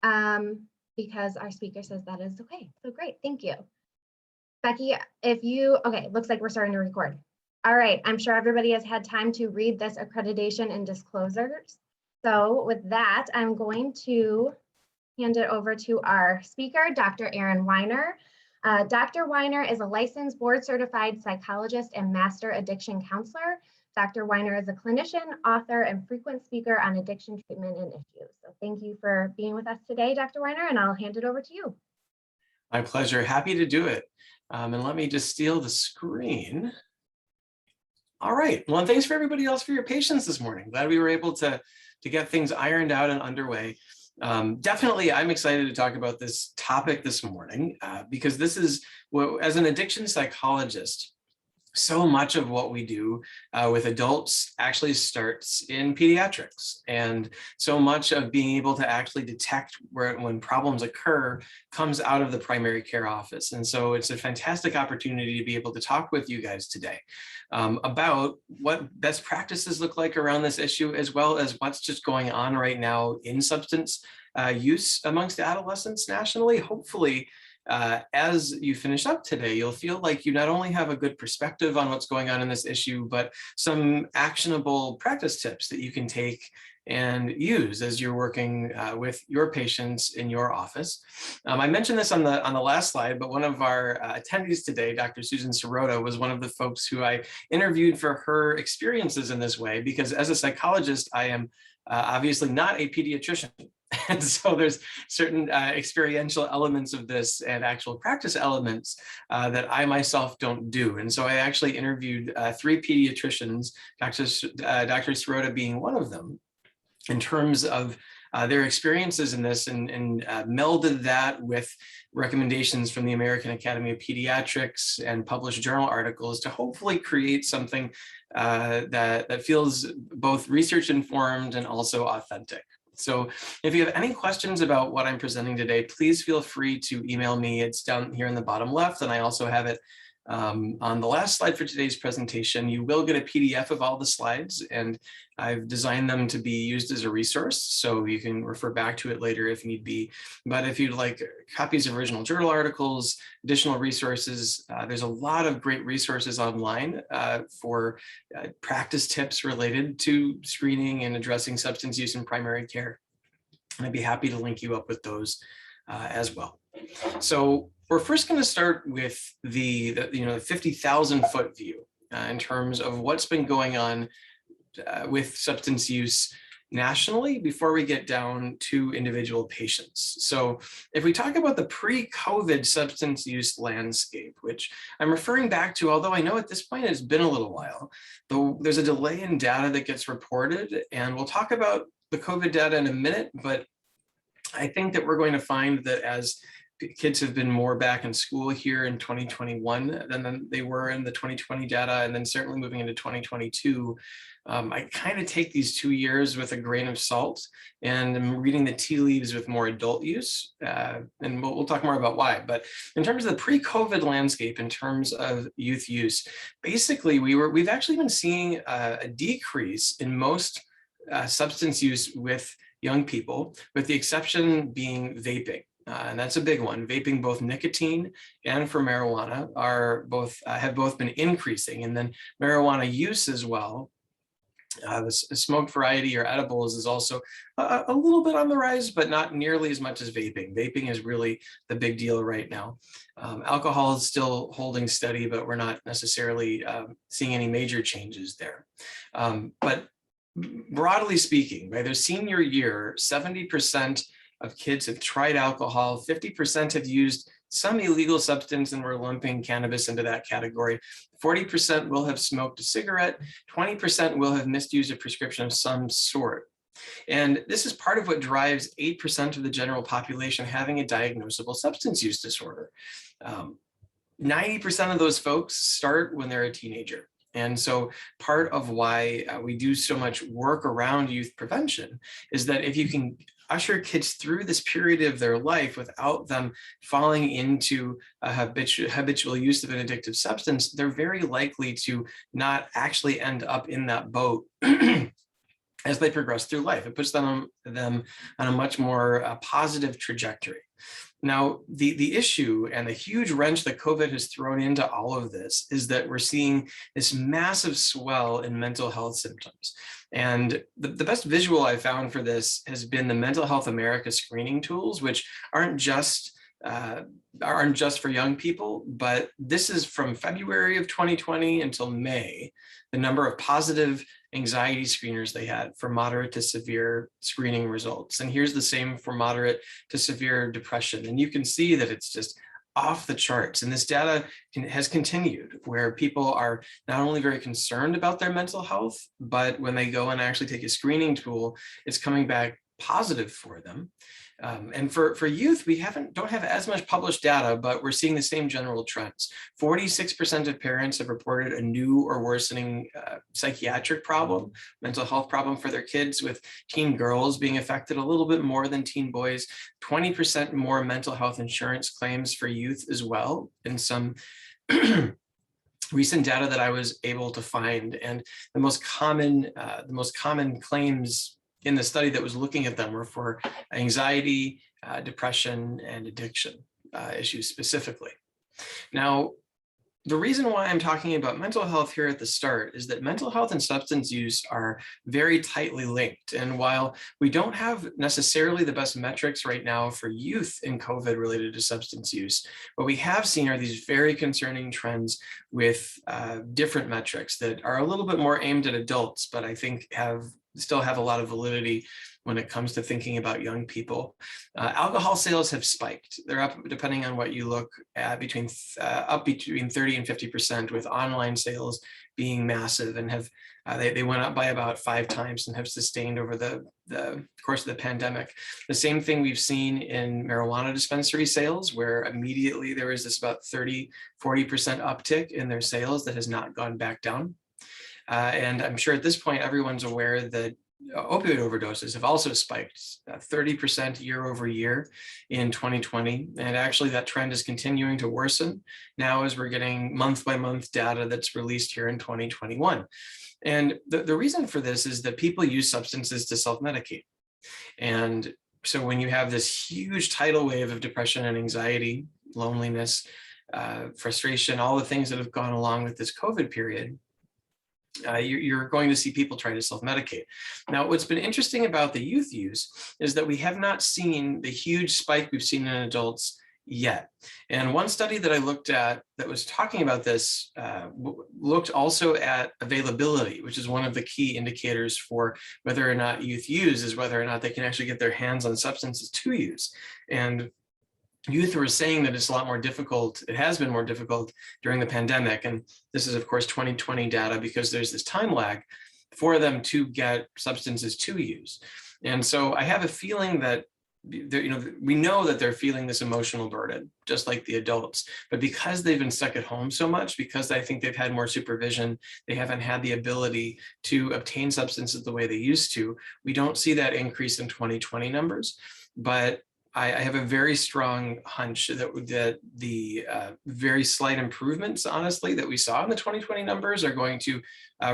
because our speaker says that is okay. So great, thank you. Becky, okay, looks like we're starting to record. All right, I'm sure everybody has had time to read this accreditation and disclosures. So with that, I'm going to hand it over to our speaker, Dr. Erin Weiner. Dr. Weiner is a licensed board certified psychologist and master addiction counselor. Dr. Weiner is a clinician, author, and frequent speaker on addiction treatment and issues. So thank you for being with us today, Dr. Weiner, and I'll hand it over to you. My pleasure, happy to do it. And let me just steal the screen. All right, well, and thanks for everybody else for your patience this morning. Glad we were able to get things ironed out and underway. Definitely, I'm excited to talk about this topic this morning because this is, as an addiction psychologist, so much of what we do with adults actually starts in pediatrics. And so much of being able to actually detect when problems occur comes out of the primary care office. And so it's a fantastic opportunity to be able to talk with you guys today about what best practices look like around this issue, as well as what's just going on right now in substance use amongst adolescents nationally. Hopefully, as you finish up today, you'll feel like you not only have a good perspective on what's going on in this issue, but some actionable practice tips that you can take and use as you're working with your patients in your office. I mentioned this on the last slide, but one of our attendees today, Dr. Susan Sirota, was one of the folks who I interviewed for her experiences in this way, because as a psychologist, I am obviously not a pediatrician. And so there's certain experiential elements of this and actual practice elements that I myself don't do. And so I actually interviewed 3 pediatricians, Dr. Sirota being one of them, in terms of their experiences in this, and melded that with recommendations from the American Academy of Pediatrics and published journal articles to hopefully create something that feels both research informed and also authentic. So if you have any questions about what I'm presenting today, please feel free to email me. It's down here in the bottom left, and I also have it on the last slide for today's presentation. You will get a PDF of all the slides, and I've designed them to be used as a resource, so you can refer back to it later if need be. But if you'd like copies of original journal articles, additional resources, there's a lot of great resources online for practice tips related to screening and addressing substance use in primary care. And I'd be happy to link you up with those as well. So we're first going to start with the 50,000 foot view in terms of what's been going on with substance use nationally before we get down to individual patients. So if we talk about the pre-COVID substance use landscape, which I'm referring back to, although I know at this point it's been a little while, though there's a delay in data that gets reported, and we'll talk about the COVID data in a minute, but I think that we're going to find that as kids have been more back in school here in 2021 than they were in the 2020 data, and then certainly moving into 2022. I kind of take these 2 years with a grain of salt, and I'm reading the tea leaves with more adult use, and we'll talk more about why. But in terms of the pre-COVID landscape, in terms of youth use, basically we've actually been seeing a decrease in most substance use with young people, with the exception being vaping. And that's a big one. Vaping, both nicotine and for marijuana, have both been increasing, and then marijuana use as well. The smoked variety or edibles is also a little bit on the rise, but not nearly as much as vaping. Vaping is really the big deal right now. Alcohol is still holding steady, but we're not necessarily seeing any major changes there. But broadly speaking, by their senior year, 70% of kids have tried alcohol, 50% have used some illegal substance, and we're lumping cannabis into that category. 40% will have smoked a cigarette, 20% will have misused a prescription of some sort. And this is part of what drives 8% of the general population having a diagnosable substance use disorder. 90% of those folks start when they're a teenager. And so part of why we do so much work around youth prevention is that if you can usher kids through this period of their life without them falling into a habitual use of an addictive substance, they're very likely to not actually end up in that boat as they progress through life. It puts them on a much more positive trajectory. Now, the issue and the huge wrench that COVID has thrown into all of this is that we're seeing this massive swell in mental health symptoms. And the best visual I found for this has been the Mental Health America screening tools, which aren't just for young people, but this is from February of 2020 until May, the number of positive anxiety screeners they had for moderate to severe screening results. And here's the same for moderate to severe depression. And you can see that it's just off the charts. And this data has continued, where people are not only very concerned about their mental health, but when they go and actually take a screening tool, it's coming back positive for them. And for youth, we don't have as much published data, but we're seeing the same general trends. 46% of parents have reported a new or worsening psychiatric problem, mental health problem for their kids, with teen girls being affected a little bit more than teen boys. 20% more mental health insurance claims for youth as well, in some recent data that I was able to find. And the most common claims in the study that was looking at them were for anxiety, depression, and addiction issues specifically. Now, the reason why I'm talking about mental health here at the start is that mental health and substance use are very tightly linked. And while we don't have necessarily the best metrics right now for youth in COVID related to substance use, what we have seen are these very concerning trends with different metrics that are a little bit more aimed at adults, but I think still have a lot of validity when it comes to thinking about young people. Alcohol sales have spiked. They're up, depending on what you look at, between 30 and 50%, with online sales being massive, and have they went up by about 5 times and have sustained over the course of the pandemic. The same thing we've seen in marijuana dispensary sales, where immediately there is this about 30-40% uptick in their sales that has not gone back down. And I'm sure at this point, everyone's aware that opioid overdoses have also spiked 30% year over year in 2020. And actually that trend is continuing to worsen now as we're getting month by month data that's released here in 2021. And the reason for this is that people use substances to self-medicate. And so when you have this huge tidal wave of depression and anxiety, loneliness, frustration, all the things that have gone along with this COVID period, you're going to see people try to self-medicate. Now, what's been interesting about the youth use is that we have not seen the huge spike we've seen in adults yet. And one study that I looked at that was talking about this looked also at availability, which is one of the key indicators for whether or not youth use, is whether or not they can actually get their hands on substances to use. And youth were saying that it's a lot more difficult. It has been more difficult during the pandemic. And this is, of course, 2020 data, because there's this time lag for them to get substances to use. And so I have a feeling that we know that they're feeling this emotional burden, just like the adults, but because they've been stuck at home so much, because I think they've had more supervision, they haven't had the ability to obtain substances the way they used to. We don't see that increase in 2020 numbers, but I have a very strong hunch that the very slight improvements, honestly, that we saw in the 2020 numbers are going to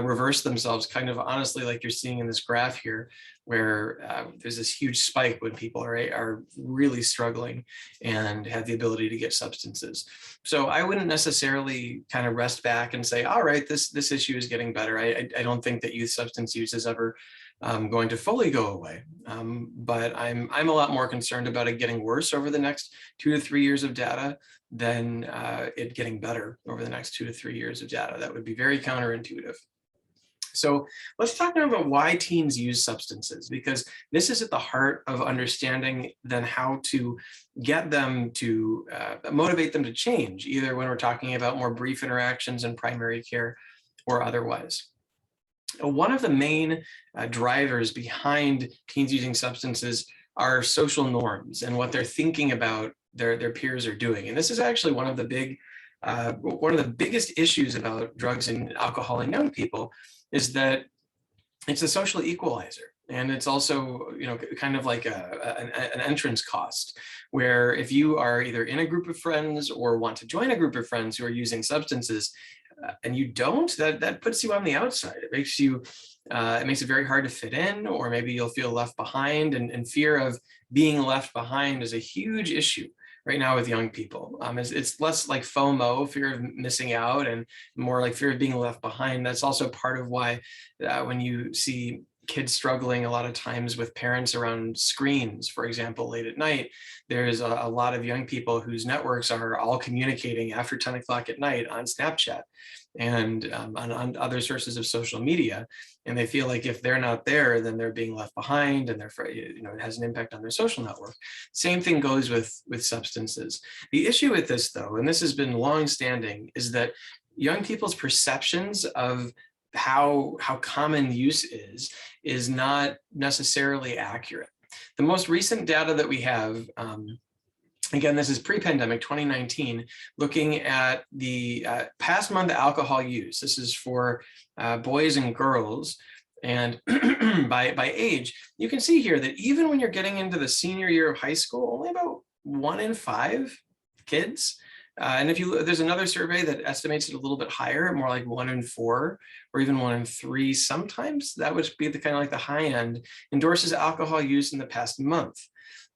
reverse themselves, kind of honestly, like you're seeing in this graph here, where there's this huge spike when people are really struggling and have the ability to get substances. So I wouldn't necessarily kind of rest back and say, all right, this issue is getting better. I don't think that youth substance use is ever going to fully go away. But I'm a lot more concerned about it getting worse over the next 2 to 3 years of data than it getting better over the next 2 to 3 years of data. That would be very counterintuitive. So let's talk now about why teens use substances, because this is at the heart of understanding then how to get them to motivate them to change, either when we're talking about more brief interactions in primary care or otherwise. One of the main drivers behind teens using substances are social norms and what they're thinking about their peers are doing. And this is actually one of the biggest issues about drugs and alcohol in young people, is that it's a social equalizer. And it's also, kind of like an entrance cost, where if you are either in a group of friends or want to join a group of friends who are using substances, and you don't, that puts you on the outside. It makes you It makes it very hard to fit in, or maybe you'll feel left behind, and fear of being left behind is a huge issue right now with young people. It's less like FOMO, fear of missing out, and more like fear of being left behind. That's also part of why when you see kids struggling a lot of times with parents around screens, for example, late at night, there's a lot of young people whose networks are all communicating after 10 o'clock at night on Snapchat and on other sources of social media. And they feel like if they're not there, then they're being left behind, and therefore, it has an impact on their social network. Same thing goes with substances. The issue with this, though, and this has been long-standing, is that young people's perceptions of how common use is not necessarily accurate. The most recent data that we have, again, this is pre-pandemic 2019, looking at the past month alcohol use. This is for boys and girls. And by age, you can see here that even when you're getting into the senior year of high school, only about 1 in 5 kids. And if there's another survey that estimates it a little bit higher, more like 1 in 4, or even 1 in 3 sometimes, that would be the kind of like the high end, endorses alcohol use in the past month.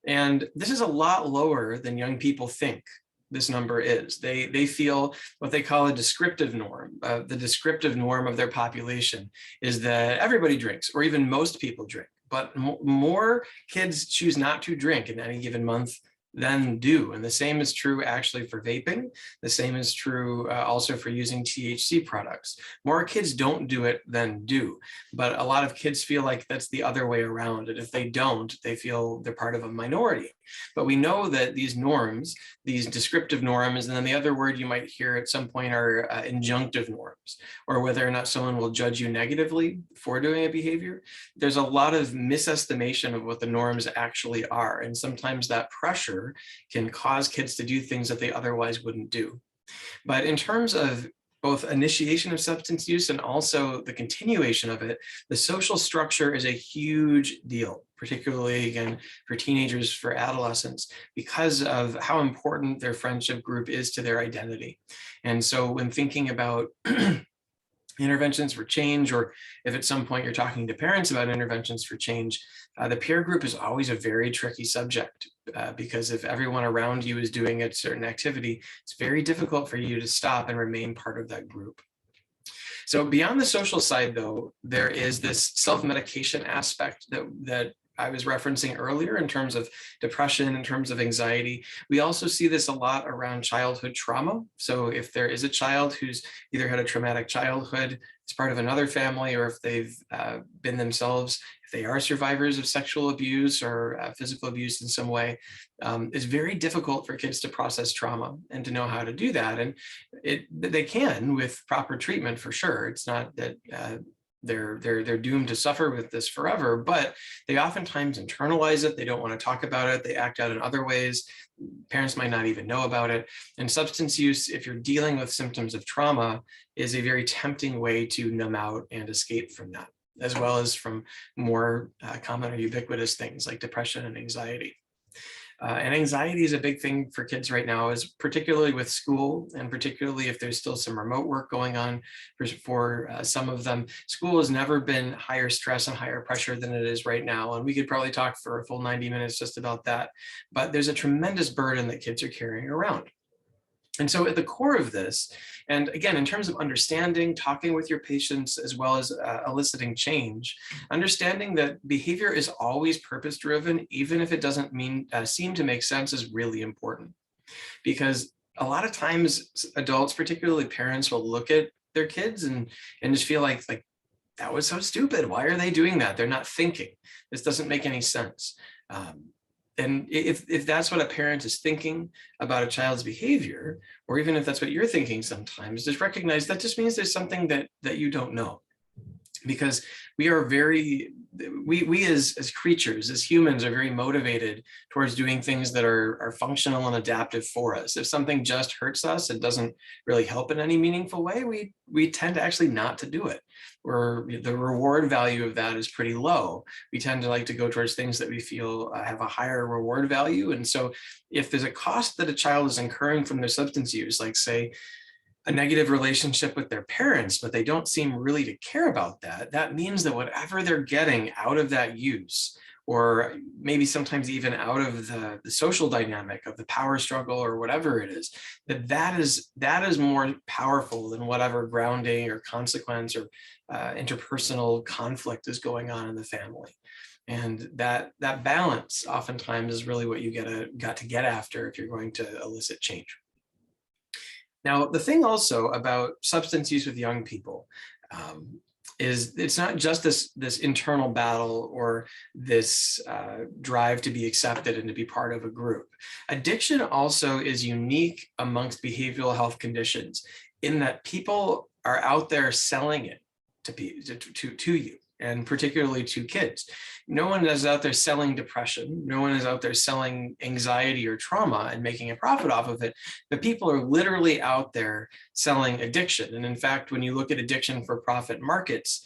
And this is a lot lower than young people think this number is. They feel what they call a descriptive norm. The descriptive norm of their population is that everybody drinks, or even most people drink, but more kids choose not to drink in any given month than do. And the same is true actually for vaping. The same is true also for using THC products. More kids don't do it than do, but a lot of kids feel like that's the other way around. And if they don't, they feel they're part of a minority. But we know that these norms, these descriptive norms, and then the other word you might hear at some point are injunctive norms, or whether or not someone will judge you negatively for doing a behavior. There's a lot of misestimation of what the norms actually are. And sometimes that pressure can cause kids to do things that they otherwise wouldn't do. But in terms of both initiation of substance use and also the continuation of it, the social structure is a huge deal, particularly again for teenagers, for adolescents, because of how important their friendship group is to their identity. And so when thinking about interventions for change, or if at some point you're talking to parents about interventions for change, the peer group is always a very tricky subject because if everyone around you is doing a certain activity, it's very difficult for you to stop and remain part of that group. So beyond the social side, though, there is this self-medication aspect that I was referencing earlier in terms of depression, in terms of anxiety. We also see this a lot around childhood trauma. So if there is a child who's either had a traumatic childhood as part of another family, or if they've been themselves, if they are survivors of sexual abuse or physical abuse in some way, it's very difficult for kids to process trauma and to know how to do that. And they can with proper treatment, for sure. It's not that they're doomed to suffer with this forever, but they oftentimes internalize it. They don't want to talk about it. They act out in other ways. Parents might not even know about it. And substance use, if you're dealing with symptoms of trauma, is a very tempting way to numb out and escape from that, as well as from more common or ubiquitous things like depression and anxiety. And anxiety is a big thing for kids right now, is particularly with school, and particularly if there's still some remote work going on for some of them. School has never been higher stress and higher pressure than it is right now. And we could probably talk for a full 90 minutes just about that. But there's a tremendous burden that kids are carrying around. And so at the core of this, and again, in terms of understanding, talking with your patients, as well as eliciting change, understanding that behavior is always purpose-driven, even if it doesn't seem to make sense, is really important. Because a lot of times adults, particularly parents, will look at their kids and just feel like that was so stupid. Why are they doing that? They're not thinking. This doesn't make any sense. And if that's what a parent is thinking about a child's behavior, or even if that's what you're thinking sometimes, just recognize that just means there's something that you don't know. Because we are we as creatures, as humans, are very motivated towards doing things that are functional and adaptive for us. If something just hurts us, it doesn't really help in any meaningful way, we tend to actually not to do it. Or the reward value of that is pretty low. We tend to like to go towards things that we feel have a higher reward value. And so if there's a cost that a child is incurring from their substance use, like say, a negative relationship with their parents, but they don't seem really to care about that, that means that whatever they're getting out of that use, or maybe sometimes even out of the social dynamic of the power struggle or whatever it is, that is more powerful than whatever grounding or consequence or interpersonal conflict is going on in the family. And that balance oftentimes is really what you got to get after if you're going to elicit change. Now, the thing also about substance use with young people is it's not just this internal battle or this drive to be accepted and to be part of a group. Addiction also is unique amongst behavioral health conditions in that people are out there selling it to you, and particularly to kids. No one is out there selling depression. No one is out there selling anxiety or trauma and making a profit off of it. But people are literally out there selling addiction. And in fact, when you look at addiction for profit markets,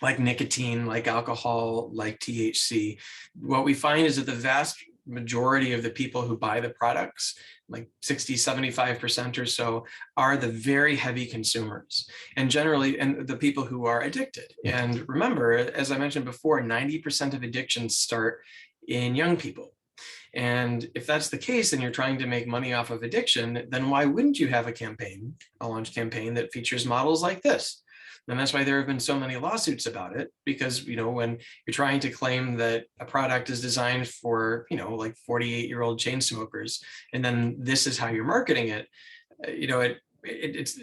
like nicotine, like alcohol, like THC, what we find is that the vast majority of the people who buy the products, like 60, 75% or so, are the very heavy consumers, and generally, and the people who are addicted. And remember, as I mentioned before, 90% of addictions start in young people. And if that's the case and you're trying to make money off of addiction, then why wouldn't you have a launch campaign that features models like this? And that's why there have been so many lawsuits about it, because, when you're trying to claim that a product is designed for, like 48-year-old chain smokers, and then this is how you're marketing it, it's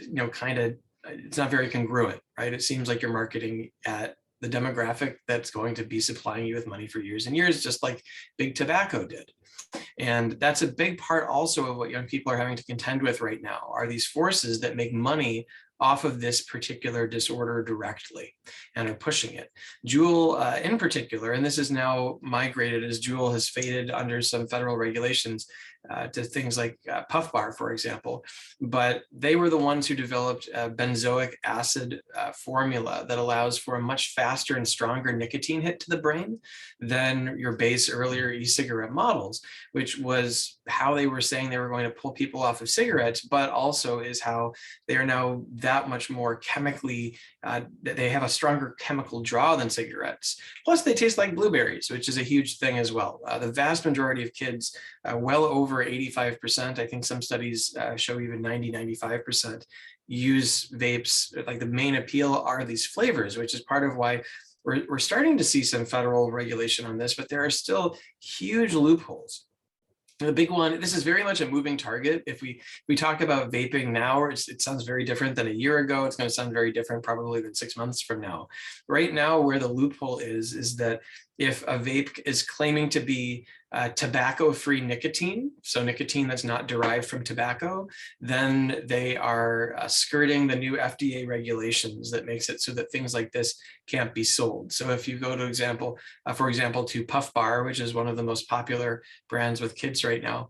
it's not very congruent, right? It seems like you're marketing at the demographic that's going to be supplying you with money for years and years, just like big tobacco did. And that's a big part also of what young people are having to contend with right now, are these forces that make money off of this particular disorder directly and are pushing it. Juul in particular, and this is now migrated as Juul has faded under some federal regulations to things like Puff Bar, for example, but they were the ones who developed a benzoic acid formula that allows for a much faster and stronger nicotine hit to the brain than your base earlier e-cigarette models, which was how they were saying they were going to pull people off of cigarettes, but also is how they are now that much more chemically, they have a stronger chemical draw than cigarettes. Plus they taste like blueberries, which is a huge thing as well. The vast majority of kids, well over 85%, I think some studies show even 90, 95%, use vapes. Like the main appeal are these flavors, which is part of why we're starting to see some federal regulation on this, but there are still huge loopholes. The big one, this is very much a moving target. If we talk about vaping now, it sounds very different than a year ago. It's going to sound very different probably than 6 months from now. Right now, where the loophole is that if a vape is claiming to be tobacco-free nicotine, so nicotine that's not derived from tobacco, then they are skirting the new FDA regulations that makes it so that things like this can't be sold. So if you go to for example, to Puff Bar, which is one of the most popular brands with kids right now,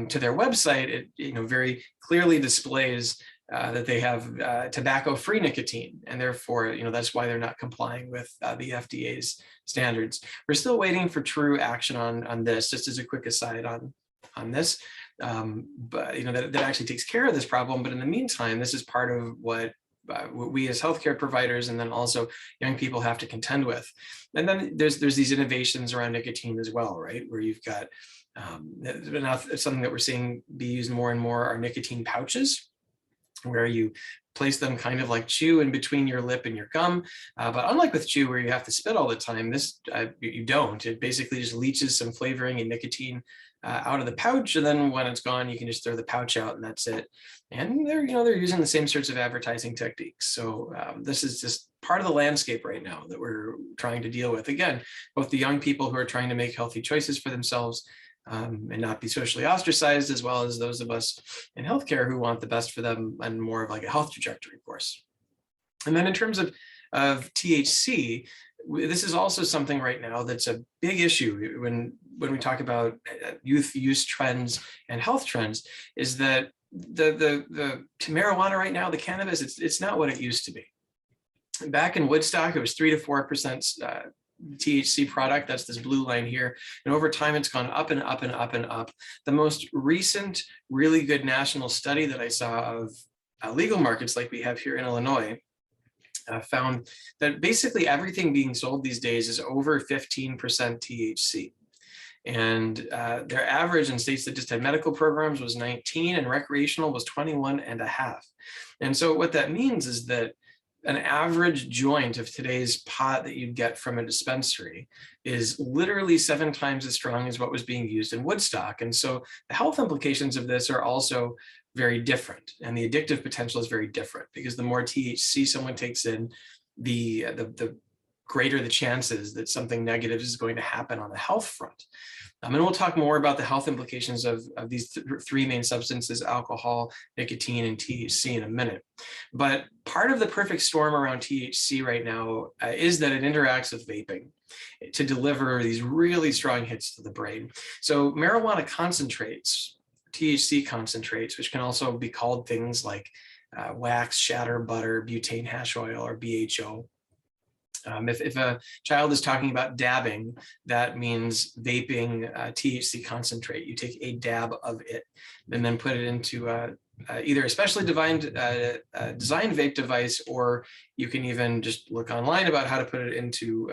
to their website, it very clearly displays that they have tobacco-free nicotine, and therefore, that's why they're not complying with the FDA's standards. We're still waiting for true action on this. Just as a quick aside on this, but that actually takes care of this problem. But in the meantime, this is part of what we as healthcare providers and then also young people have to contend with. And then there's these innovations around nicotine as well, right? Where you've got something that we're seeing be used more and more are nicotine pouches, where you place them kind of like chew in between your lip and your gum. But unlike with chew, where you have to spit all the time, this you don't. It basically just leaches some flavoring and nicotine out of the pouch, and then when it's gone, you can just throw the pouch out, and that's it. And they're using the same sorts of advertising techniques. So this is just part of the landscape right now that we're trying to deal with. Again, both the young people who are trying to make healthy choices for themselves and not be socially ostracized, as well as those of us in healthcare who want the best for them and more of like a health trajectory course. And then in terms of THC, this is also something right now that's a big issue when we talk about youth use trends and health trends, is that the marijuana right now, the cannabis, it's not what it used to be. Back in Woodstock, it was 3 to 4% THC product. That's this blue line here. And over time, it's gone up and up and up and up. The most recent really good national study that I saw of legal markets like we have here in Illinois found that basically everything being sold these days is over 15% THC. And their average in states that just had medical programs was 19 and recreational was 21.5. And so what that means is that an average joint of today's pot that you'd get from a dispensary is literally 7 times as strong as what was being used in Woodstock. And so the health implications of this are also very different. And the addictive potential is very different because the more THC someone takes in, the greater the chances that something negative is going to happen on the health front. And we'll talk more about the health implications of these 3 main substances, alcohol, nicotine, and THC in a minute. But part of the perfect storm around THC right now is that it interacts with vaping to deliver these really strong hits to the brain. So marijuana concentrates, THC concentrates, which can also be called things like wax, shatter, butter, butane hash oil, or BHO. If a child is talking about dabbing, that means vaping THC concentrate. You take a dab of it and then put it into either a specially designed vape device, or you can even just look online about how to put it into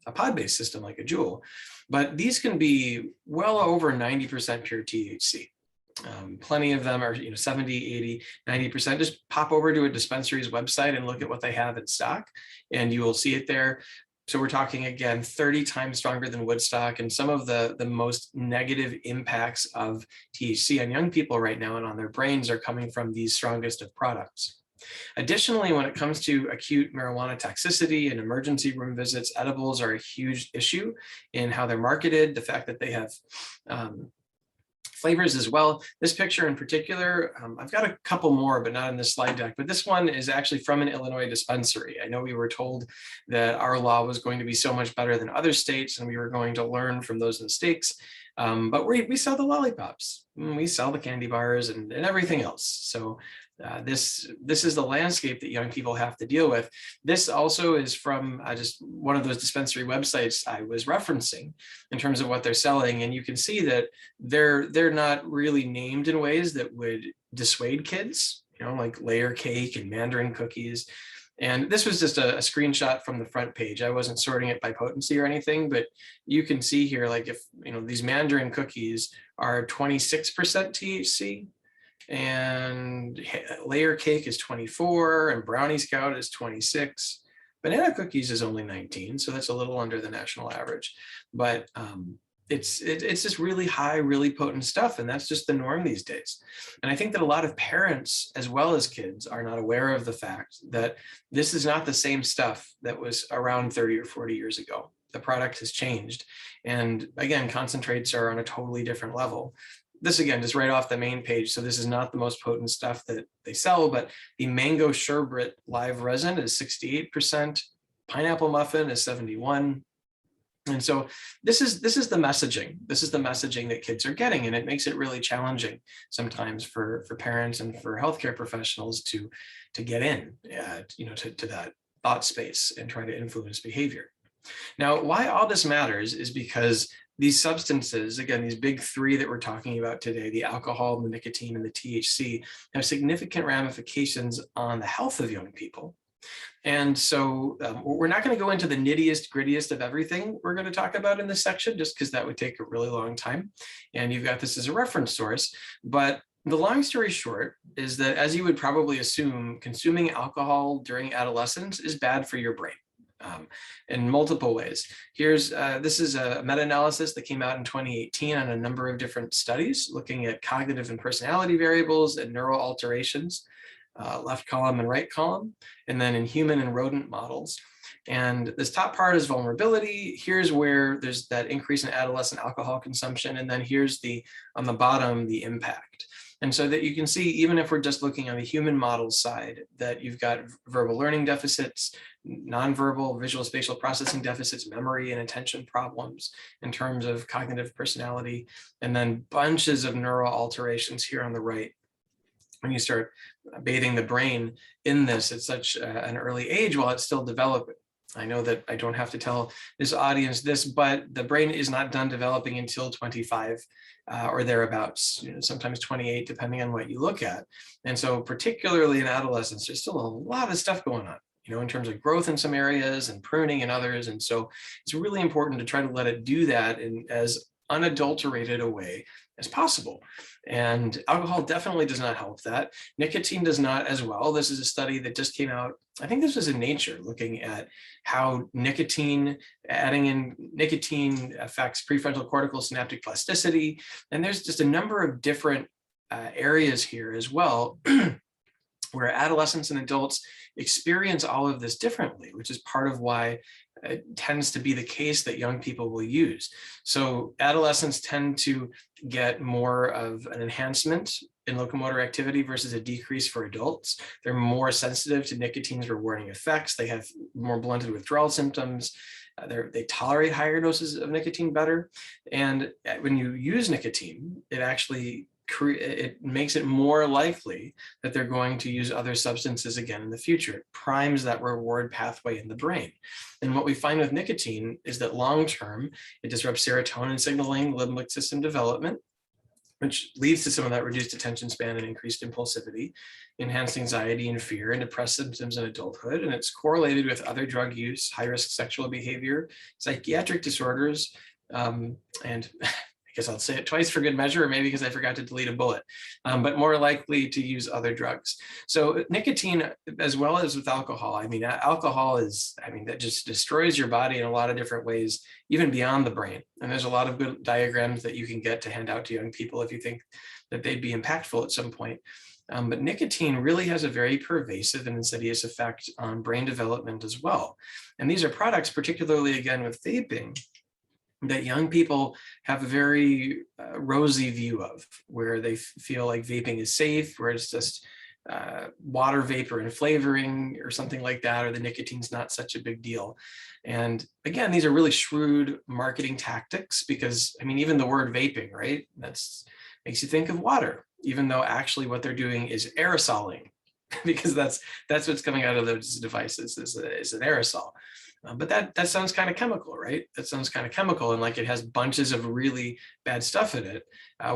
a pod-based system like a Juul. But these can be well over 90% pure THC. Plenty of them are 70, 80, 90%. Just pop over to a dispensary's website and look at what they have in stock, and you will see it there. So we're talking, again, 30 times stronger than Woodstock, and some of the most negative impacts of THC on young people right now and on their brains are coming from these strongest of products. Additionally, when it comes to acute marijuana toxicity and emergency room visits, edibles are a huge issue in how they're marketed, the fact that they have flavors as well. This picture in particular, I've got a couple more, but not in this slide deck, but this one is actually from an Illinois dispensary. I know we were told that our law was going to be so much better than other states and we were going to learn from those mistakes, but we sell the lollipops, we sell the candy bars and everything else. So this is the landscape that young people have to deal with. This also is from just one of those dispensary websites I was referencing in terms of what they're selling. And you can see that they're not really named in ways that would dissuade kids, like layer cake and mandarin cookies. And this was just a screenshot from the front page. I wasn't sorting it by potency or anything, but you can see here, like if, these mandarin cookies are 26% THC, and layer cake is 24, and brownie scout is 26. Banana cookies is only 19, so that's a little under the national average. But it's just really high, really potent stuff, and that's just the norm these days. And I think that a lot of parents, as well as kids, are not aware of the fact that this is not the same stuff that was around 30 or 40 years ago. The product has changed, and again, concentrates are on a totally different level. This, again, just right off the main page. So this is not the most potent stuff that they sell, but the mango sherbet live resin is 68%. Pineapple muffin is 71. And so this is the messaging. This is the messaging that kids are getting, and it makes it really challenging sometimes for parents and for healthcare professionals to get in, to that thought space and try to influence behavior. Now, why all this matters is because these substances, again, these big 3 that we're talking about today, the alcohol, the nicotine, and the THC, have significant ramifications on the health of young people. And so we're not going to go into the nittiest, grittiest of everything we're going to talk about in this section, just because that would take a really long time. And you've got this as a reference source. But the long story short is that, as you would probably assume, consuming alcohol during adolescence is bad for your brain. In multiple ways. This is a meta-analysis that came out in 2018 on a number of different studies looking at cognitive and personality variables and neural alterations, left column and right column, and then in human and rodent models. And this top part is vulnerability. Here's where there's that increase in adolescent alcohol consumption. And then here's on the bottom, the impact. And so that you can see, even if we're just looking on the human model side, that you've got verbal learning deficits, nonverbal visual spatial processing deficits, memory and attention problems in terms of cognitive personality, and then bunches of neural alterations here on the right. When you start bathing the brain in this at such an early age while it's still developing. I know that I don't have to tell this audience this, but the brain is not done developing until 25 or thereabouts, sometimes 28, depending on what you look at. And so particularly in adolescence, there's still a lot of stuff going on, in terms of growth in some areas and pruning in others. And so it's really important to try to let it do that in as unadulterated a way as possible. And alcohol definitely does not help that. Nicotine does not as well. This is a study that just came out. I think this was in Nature, looking at how adding in nicotine affects prefrontal cortical synaptic plasticity. And there's just a number of different areas here as well, where adolescents and adults experience all of this differently, which is part of why it tends to be the case that young people will use. So adolescents tend to get more of an enhancement in locomotor activity versus a decrease for adults. They're more sensitive to nicotine's rewarding effects. They have more blunted withdrawal symptoms. They tolerate higher doses of nicotine better. And when you use nicotine, it makes it more likely that they're going to use other substances again in the future. It primes that reward pathway in the brain. And what we find with nicotine is that long-term, it disrupts serotonin signaling, limbic system development, which leads to some of that reduced attention span and increased impulsivity, enhanced anxiety and fear, and depressed symptoms in adulthood. And it's correlated with other drug use, high-risk sexual behavior, psychiatric disorders, and I guess I'll say it twice for good measure, or maybe because I forgot to delete a bullet, but more likely to use other drugs. So nicotine, as well as with alcohol, alcohol that just destroys your body in a lot of different ways, even beyond the brain. And there's a lot of good diagrams that you can get to hand out to young people if you think that they'd be impactful at some point. But nicotine really has a very pervasive and insidious effect on brain development as well. And these are products, particularly again with vaping, that young people have a very rosy view of, where they feel like vaping is safe, where it's just water vapor and flavoring or something like that, or the nicotine's not such a big deal. And again, these are really shrewd marketing tactics, because even the word vaping, right? That's makes you think of water, even though actually what they're doing is aerosoling, because that's what's coming out of those devices is an aerosol. But that sounds kind of chemical, right? That sounds kind of chemical, and like it has bunches of really bad stuff in it,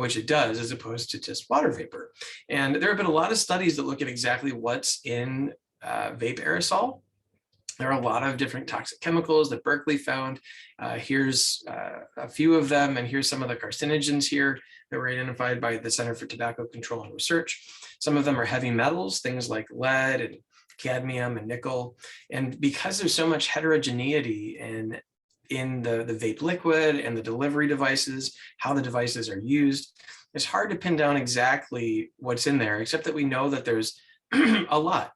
which it does, as opposed to just water vapor. And there have been a lot of studies that look at exactly what's in vape aerosol. There are a lot of different toxic chemicals that Berkeley found. Here's a few of them, and here's some of the carcinogens here that were identified by the Center for Tobacco Control and Research. Some of them are heavy metals, things like lead and cadmium and nickel. And because there's so much heterogeneity in the vape liquid and the delivery devices, how the devices are used, it's hard to pin down exactly what's in there, except that we know that there's a lot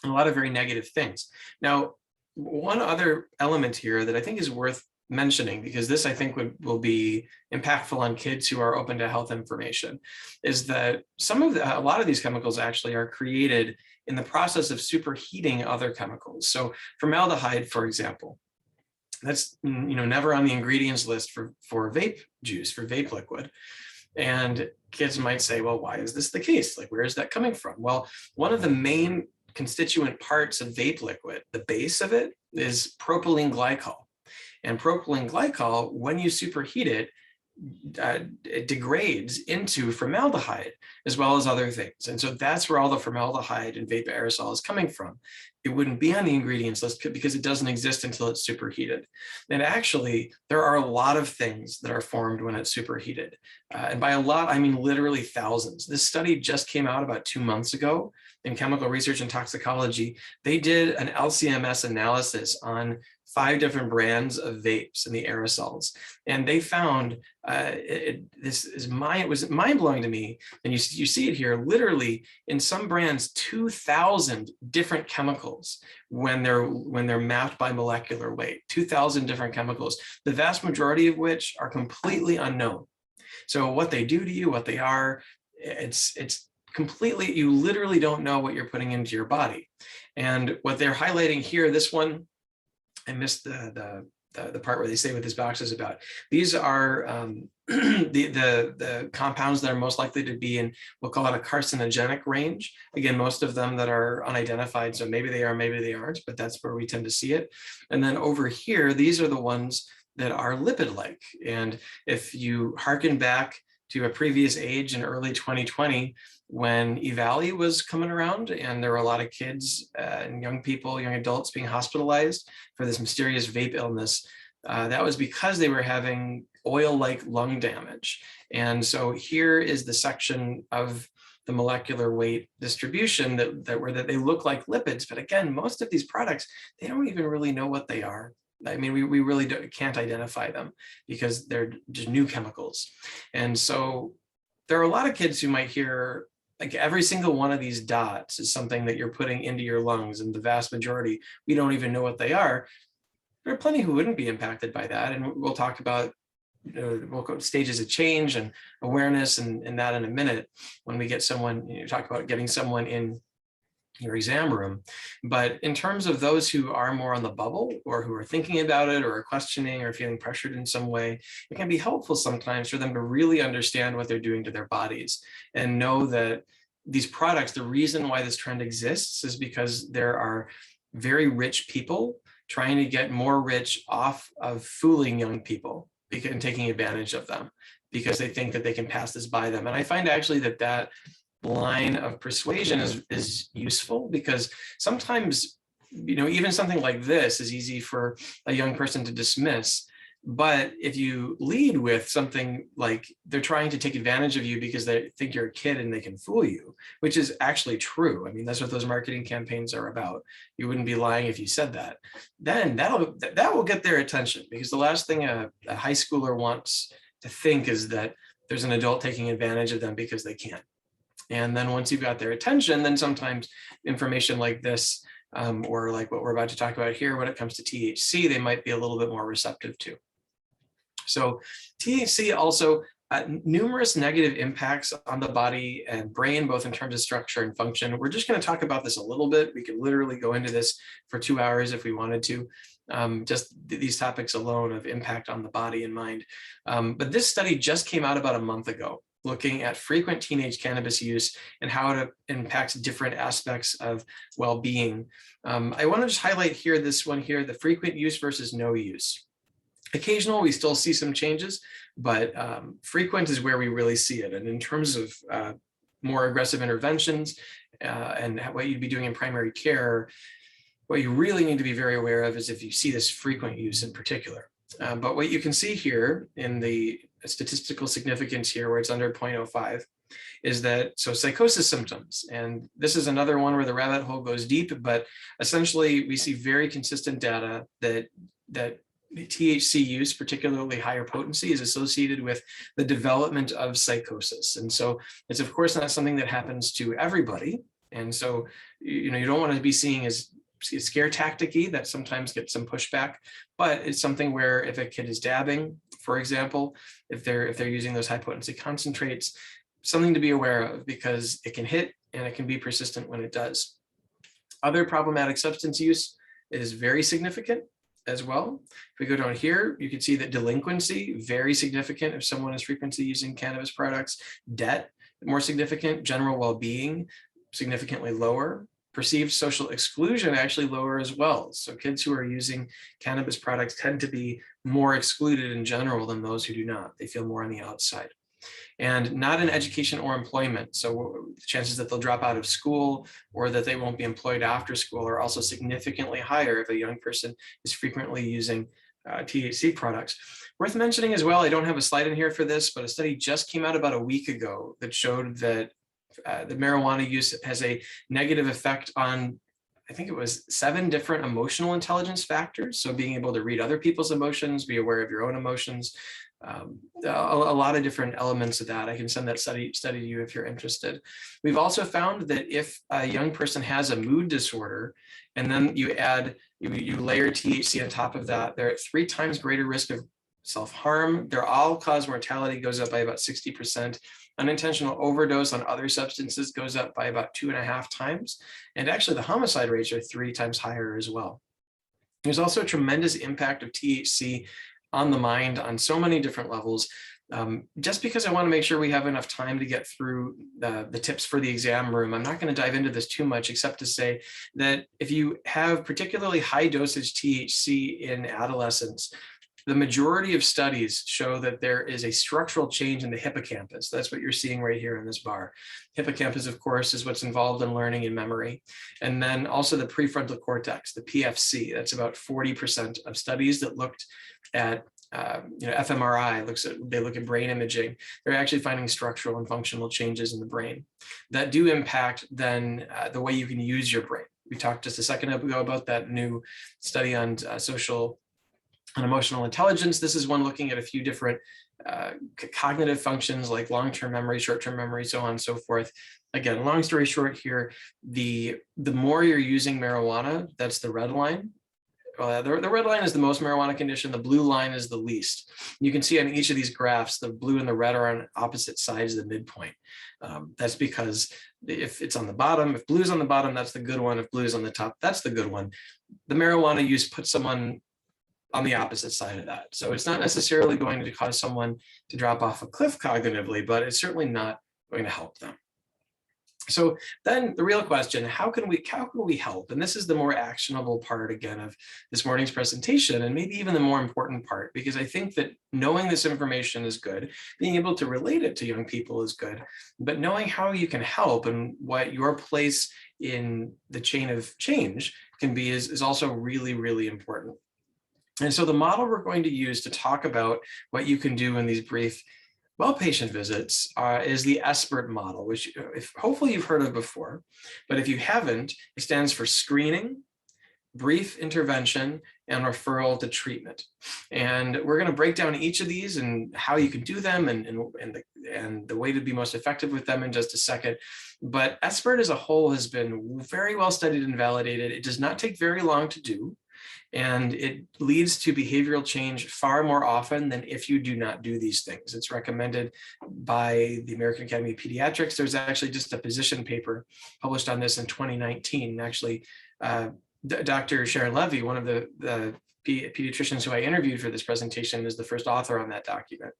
of very negative things. Now, one other element here that I think is worth mentioning, because this I think will be impactful on kids who are open to health information, is that a lot of these chemicals actually are created in the process of superheating other chemicals. So formaldehyde, for example, that's never on the ingredients list for vape juice, for vape liquid. And kids might say, well, why is this the case? Like, where is that coming from? Well, one of the main constituent parts of vape liquid, the base of it, is propylene glycol. And propylene glycol, when you superheat it, it degrades into formaldehyde, as well as other things. And so that's where all the formaldehyde in vape aerosol is coming from. It wouldn't be on the ingredients list because it doesn't exist until it's superheated. And actually, there are a lot of things that are formed when it's superheated. And by a lot, I mean literally thousands. This study just came out about 2 months ago in Chemical Research and Toxicology. They did an LCMS analysis on 5 different brands of vapes and the aerosols. And they found, it was mind-blowing to me, and you see it here, literally in some brands, 2,000 different chemicals when they're mapped by molecular weight, 2,000 different chemicals, the vast majority of which are completely unknown. So what they do to you, what they are, it's completely, you literally don't know what you're putting into your body. And what they're highlighting here, this one, I missed the the part where they say what this box is about. These are the compounds that are most likely to be in, we'll call it a carcinogenic range. Again, most of them that are unidentified, so maybe they are, maybe they aren't, but that's where we tend to see it. And then over here, these are the ones that are lipid-like. And if you hearken back to a previous age in early 2020, when EVALI was coming around and there were a lot of kids and young people, young adults being hospitalized for this mysterious vape illness, that was because they were having oil-like lung damage. And so here is the section of the molecular weight distribution that they look like lipids. But again, most of these products, they don't even really know what they are. I mean, we really can't identify them because they're just new chemicals. And so there are a lot of kids who might hear, like, every single one of these dots is something that you're putting into your lungs, and the vast majority, we don't even know what they are. There are plenty who wouldn't be impacted by that. And we'll talk about, we'll go stages of change and awareness and that in a minute when we get someone, talk about getting someone in your exam room. But in terms of those who are more on the bubble or who are thinking about it or are questioning or feeling pressured in some way, it can be helpful sometimes for them to really understand what they're doing to their bodies and know that these products, the reason why this trend exists is because there are very rich people trying to get more rich off of fooling young people and taking advantage of them because they think that they can pass this by them. And I find actually that line of persuasion is useful because sometimes, even something like this is easy for a young person to dismiss. But if you lead with something like they're trying to take advantage of you because they think you're a kid and they can fool you, which is actually true. I mean, that's what those marketing campaigns are about. You wouldn't be lying if you said that. Then that will get their attention, because the last thing a high schooler wants to think is that there's an adult taking advantage of them because they can. And then once you've got their attention, then sometimes information like this, or like what we're about to talk about here, when it comes to THC, they might be a little bit more receptive to. So THC also numerous negative impacts on the body and brain, both in terms of structure and function. We're just going to talk about this a little bit. We could literally go into this for 2 hours if we wanted to, just these topics alone of impact on the body and mind. But this study just came out about a month ago, looking at frequent teenage cannabis use and how it impacts different aspects of well-being. I want to just highlight here, this one here, the frequent use versus no use. Occasional, we still see some changes, but frequent is where we really see it. And in terms of more aggressive interventions and what you'd be doing in primary care, what you really need to be very aware of is if you see this frequent use in particular. But what you can see here in the statistical significance here, where it's under 0.05, is that, so psychosis symptoms, and this is another one where the rabbit hole goes deep, but essentially we see very consistent data that THC use, particularly higher potency, is associated with the development of psychosis. And so it's of course not something that happens to everybody. And so, you don't want to be seeing as scare tactic-y, that sometimes gets some pushback, but it's something where if a kid is dabbing, for example, if they're using those high potency concentrates, something to be aware of, because it can hit and it can be persistent when it does. Other problematic substance use is very significant as well. If we go down here, you can see that delinquency, very significant if someone is frequently using cannabis products. Debt, more significant. General well-being, significantly lower. Perceived social exclusion, actually lower as well. So kids who are using cannabis products tend to be more excluded in general than those who do not. They feel more on the outside. And not in education or employment. So the chances that they'll drop out of school or that they won't be employed after school are also significantly higher if a young person is frequently using THC products. Worth mentioning as well, I don't have a slide in here for this, but a study just came out about a week ago that showed that the marijuana use has a negative effect on, I think it was 7 different emotional intelligence factors. So being able to read other people's emotions, be aware of your own emotions, a lot of different elements of that. I can send that study to you if you're interested. We've also found that if a young person has a mood disorder, and then you layer THC on top of that, they're at 3 times greater risk of self-harm. Their all-cause mortality goes up by about 60%. Unintentional overdose on other substances goes up by about 2.5 times. And actually the homicide rates are 3 times higher as well. There's also a tremendous impact of THC on the mind on so many different levels. Just because I want to make sure we have enough time to get through the tips for the exam room, I'm not going to dive into this too much, except to say that if you have particularly high dosage THC in adolescents, the majority of studies show that there is a structural change in the hippocampus. That's what you're seeing right here in this bar. Hippocampus, of course, is what's involved in learning and memory. And then also the prefrontal cortex, the PFC. That's about 40% of studies that looked at fMRI, they look at brain imaging. They're actually finding structural and functional changes in the brain that do impact then the way you can use your brain. We talked just a second ago about that new study on social and emotional intelligence. This is one looking at a few different cognitive functions like long-term memory, short-term memory, so on and so forth. Again, long story short here, the more you're using marijuana, that's the red line. The red line is the most marijuana condition. The blue line is the least. You can see on each of these graphs, the blue and the red are on opposite sides of the midpoint. That's because if it's on the bottom, if blue's on the bottom, that's the good one. If blue's on the top, that's the good one. The marijuana use puts someone on the opposite side of that. So it's not necessarily going to cause someone to drop off a cliff cognitively, but it's certainly not going to help them. So then the real question, how can we help? And this is the more actionable part, again, of this morning's presentation, and maybe even the more important part, because I think that knowing this information is good, being able to relate it to young people is good, but knowing how you can help and what your place in the chain of change can be is also really, really important. And so the model we're going to use to talk about what you can do in these brief well-patient visits is the ESPERT model, which hopefully you've heard of before, but if you haven't, it stands for screening, brief intervention, and referral to treatment. And we're going to break down each of these and how you can do them and the way to be most effective with them in just a second. But ESPERT as a whole has been very well studied and validated. It does not take very long to do. And it leads to behavioral change far more often than if you do not do these things. It's recommended by the American Academy of Pediatrics. There's actually just a position paper published on this in 2019. Actually, Dr. Sharon Levy, one of the pediatricians who I interviewed for this presentation, is the first author on that document.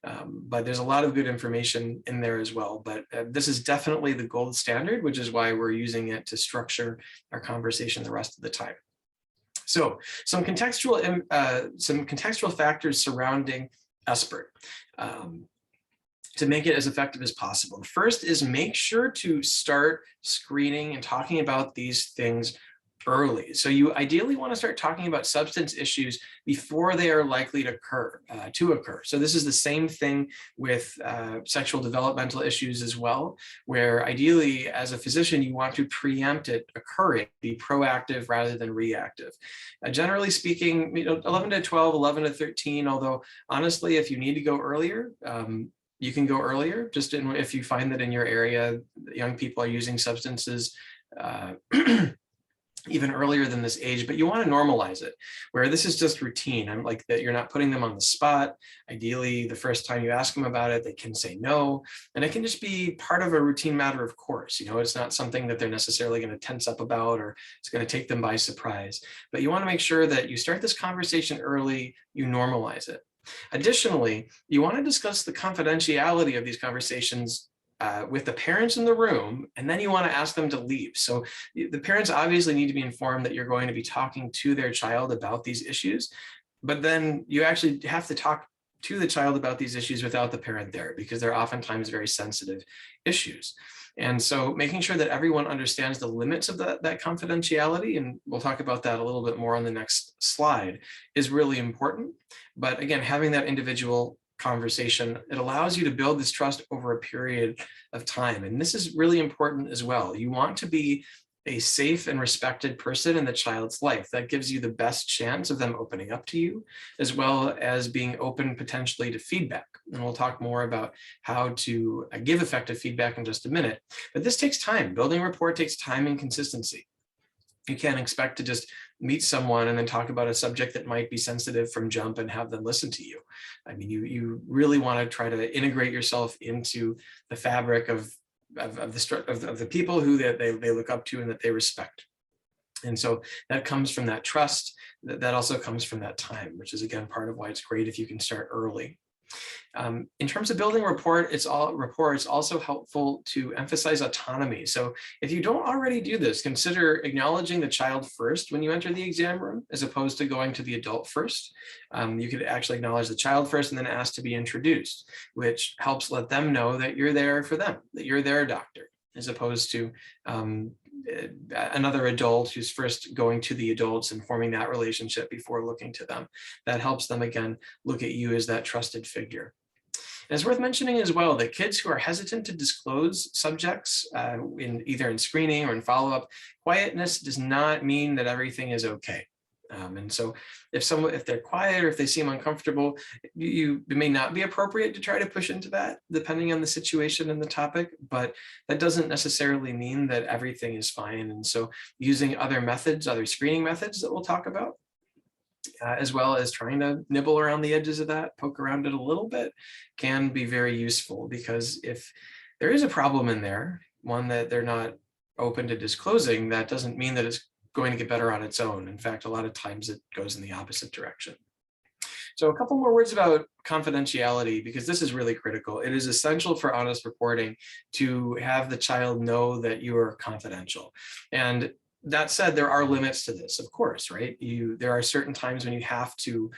But there's a lot of good information in there as well. But this is definitely the gold standard, which is why we're using it to structure our conversation the rest of the time. So some contextual factors surrounding ESPERT to make it as effective as possible. First is make sure to start screening and talking about these things early. So you ideally want to start talking about substance issues before they are likely to occur. So this is the same thing with sexual developmental issues as well, where ideally as a physician, you want to preempt it occurring, be proactive rather than reactive. Generally speaking, 11 to 12, 11 to 13, although honestly, if you need to go earlier, you can go earlier, just if you find that in your area, young people are using substances even earlier than this age, but you want to normalize it, where this is just routine. I'm like that you're not putting them on the spot. Ideally, the first time you ask them about it, they can say no, and it can just be part of a routine matter of course. It's not something that they're necessarily going to tense up about, or it's going to take them by surprise. But you want to make sure that you start this conversation early, you normalize it. Additionally, you want to discuss the confidentiality of these conversations with the parents in the room, and then you want to ask them to leave. So the parents obviously need to be informed that you're going to be talking to their child about these issues, but then you actually have to talk to the child about these issues without the parent there, because they're oftentimes very sensitive issues. And so making sure that everyone understands the limits of that confidentiality, and we'll talk about that a little bit more on the next slide, is really important. But again, having that individual conversation, it allows you to build this trust over a period of time. And this is really important as well. You want to be a safe and respected person in the child's life. That gives you the best chance of them opening up to you, as well as being open potentially to feedback. And we'll talk more about how to give effective feedback in just a minute. But this takes time. Building rapport takes time and consistency. You can't expect to just meet someone and then talk about a subject that might be sensitive from jump and have them listen to you. I mean, you really want to try to integrate yourself into the fabric of the people who they look up to and that they respect. And so that comes from that trust. That also comes from that time, which is, again, part of why it's great if you can start early. In terms of building rapport, it's also helpful to emphasize autonomy. So if you don't already do this, consider acknowledging the child first when you enter the exam room, as opposed to going to the adult first. You could actually acknowledge the child first and then ask to be introduced, which helps let them know that you're there for them, that you're their doctor, as opposed to another adult who's first going to the adults and forming that relationship before looking to them. That helps them, again, look at you as that trusted figure. And it's worth mentioning as well that kids who are hesitant to disclose subjects either in screening or in follow-up, quietness does not mean that everything is okay. And so if they're quiet or if they seem uncomfortable, it may not be appropriate to try to push into that, depending on the situation and the topic, but that doesn't necessarily mean that everything is fine. And so using other methods, other screening methods that we'll talk about, as well as trying to nibble around the edges of that, poke around it a little bit, can be very useful, because if there is a problem in there, one that they're not open to disclosing, that doesn't mean that it's going to get better on its own. In fact, a lot of times it goes in the opposite direction. So a couple more words about confidentiality, because this is really critical. It is essential for honest reporting to have the child know that you are confidential. And that said, there are limits to this, of course, right? There are certain times when you have to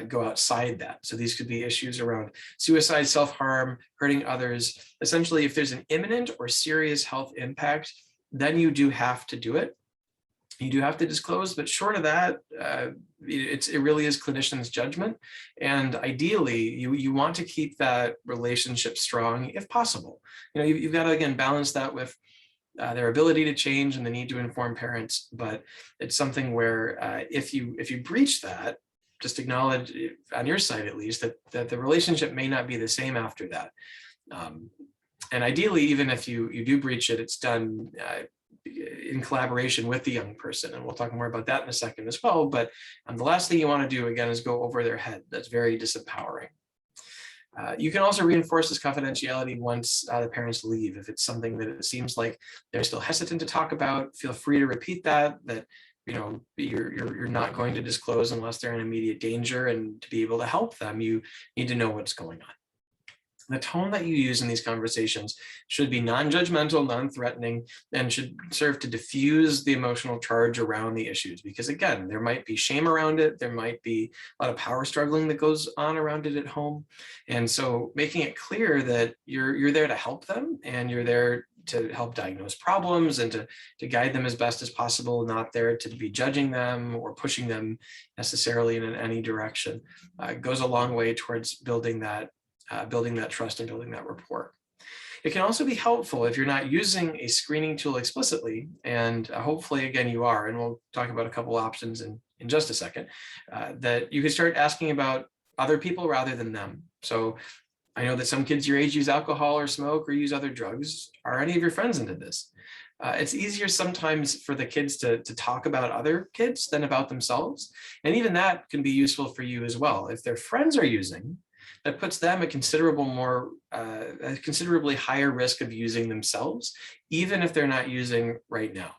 go outside that. So these could be issues around suicide, self-harm, hurting others. Essentially, if there's an imminent or serious health impact, then you do have to do it. You do have to disclose, but short of that, it really is clinician's judgment. And ideally, you want to keep that relationship strong if possible. You've got to, again, balance that with their ability to change and the need to inform parents. But it's something where if you breach that, just acknowledge on your side, at least, that the relationship may not be the same after that. And ideally, even if you do breach it, it's done in collaboration with the young person. And we'll talk more about that in a second as well. But the last thing you want to do, again, is go over their head. That's very disempowering. You can also reinforce this confidentiality once the parents leave. If it's something that it seems like they're still hesitant to talk about, feel free to repeat that you're not going to disclose unless they're in immediate danger. And to be able to help them, you need to know what's going on. The tone that you use in these conversations should be non-judgmental, non-threatening, and should serve to diffuse the emotional charge around the issues. Because again, there might be shame around it. There might be a lot of power struggling that goes on around it at home. And so making it clear that you're there to help them, and you're there to help diagnose problems and to guide them as best as possible, not there to be judging them or pushing them necessarily in any direction, goes a long way towards building that trust and building that rapport. It can also be helpful if you're not using a screening tool explicitly, and hopefully, again, you are, and we'll talk about a couple options in just a second, that you can start asking about other people rather than them. So I know that some kids your age use alcohol or smoke or use other drugs. Are any of your friends into this? It's easier sometimes for the kids to talk about other kids than about themselves. And even that can be useful for you as well. If their friends are using, that puts them at a considerably higher risk of using themselves, even if they're not using right now.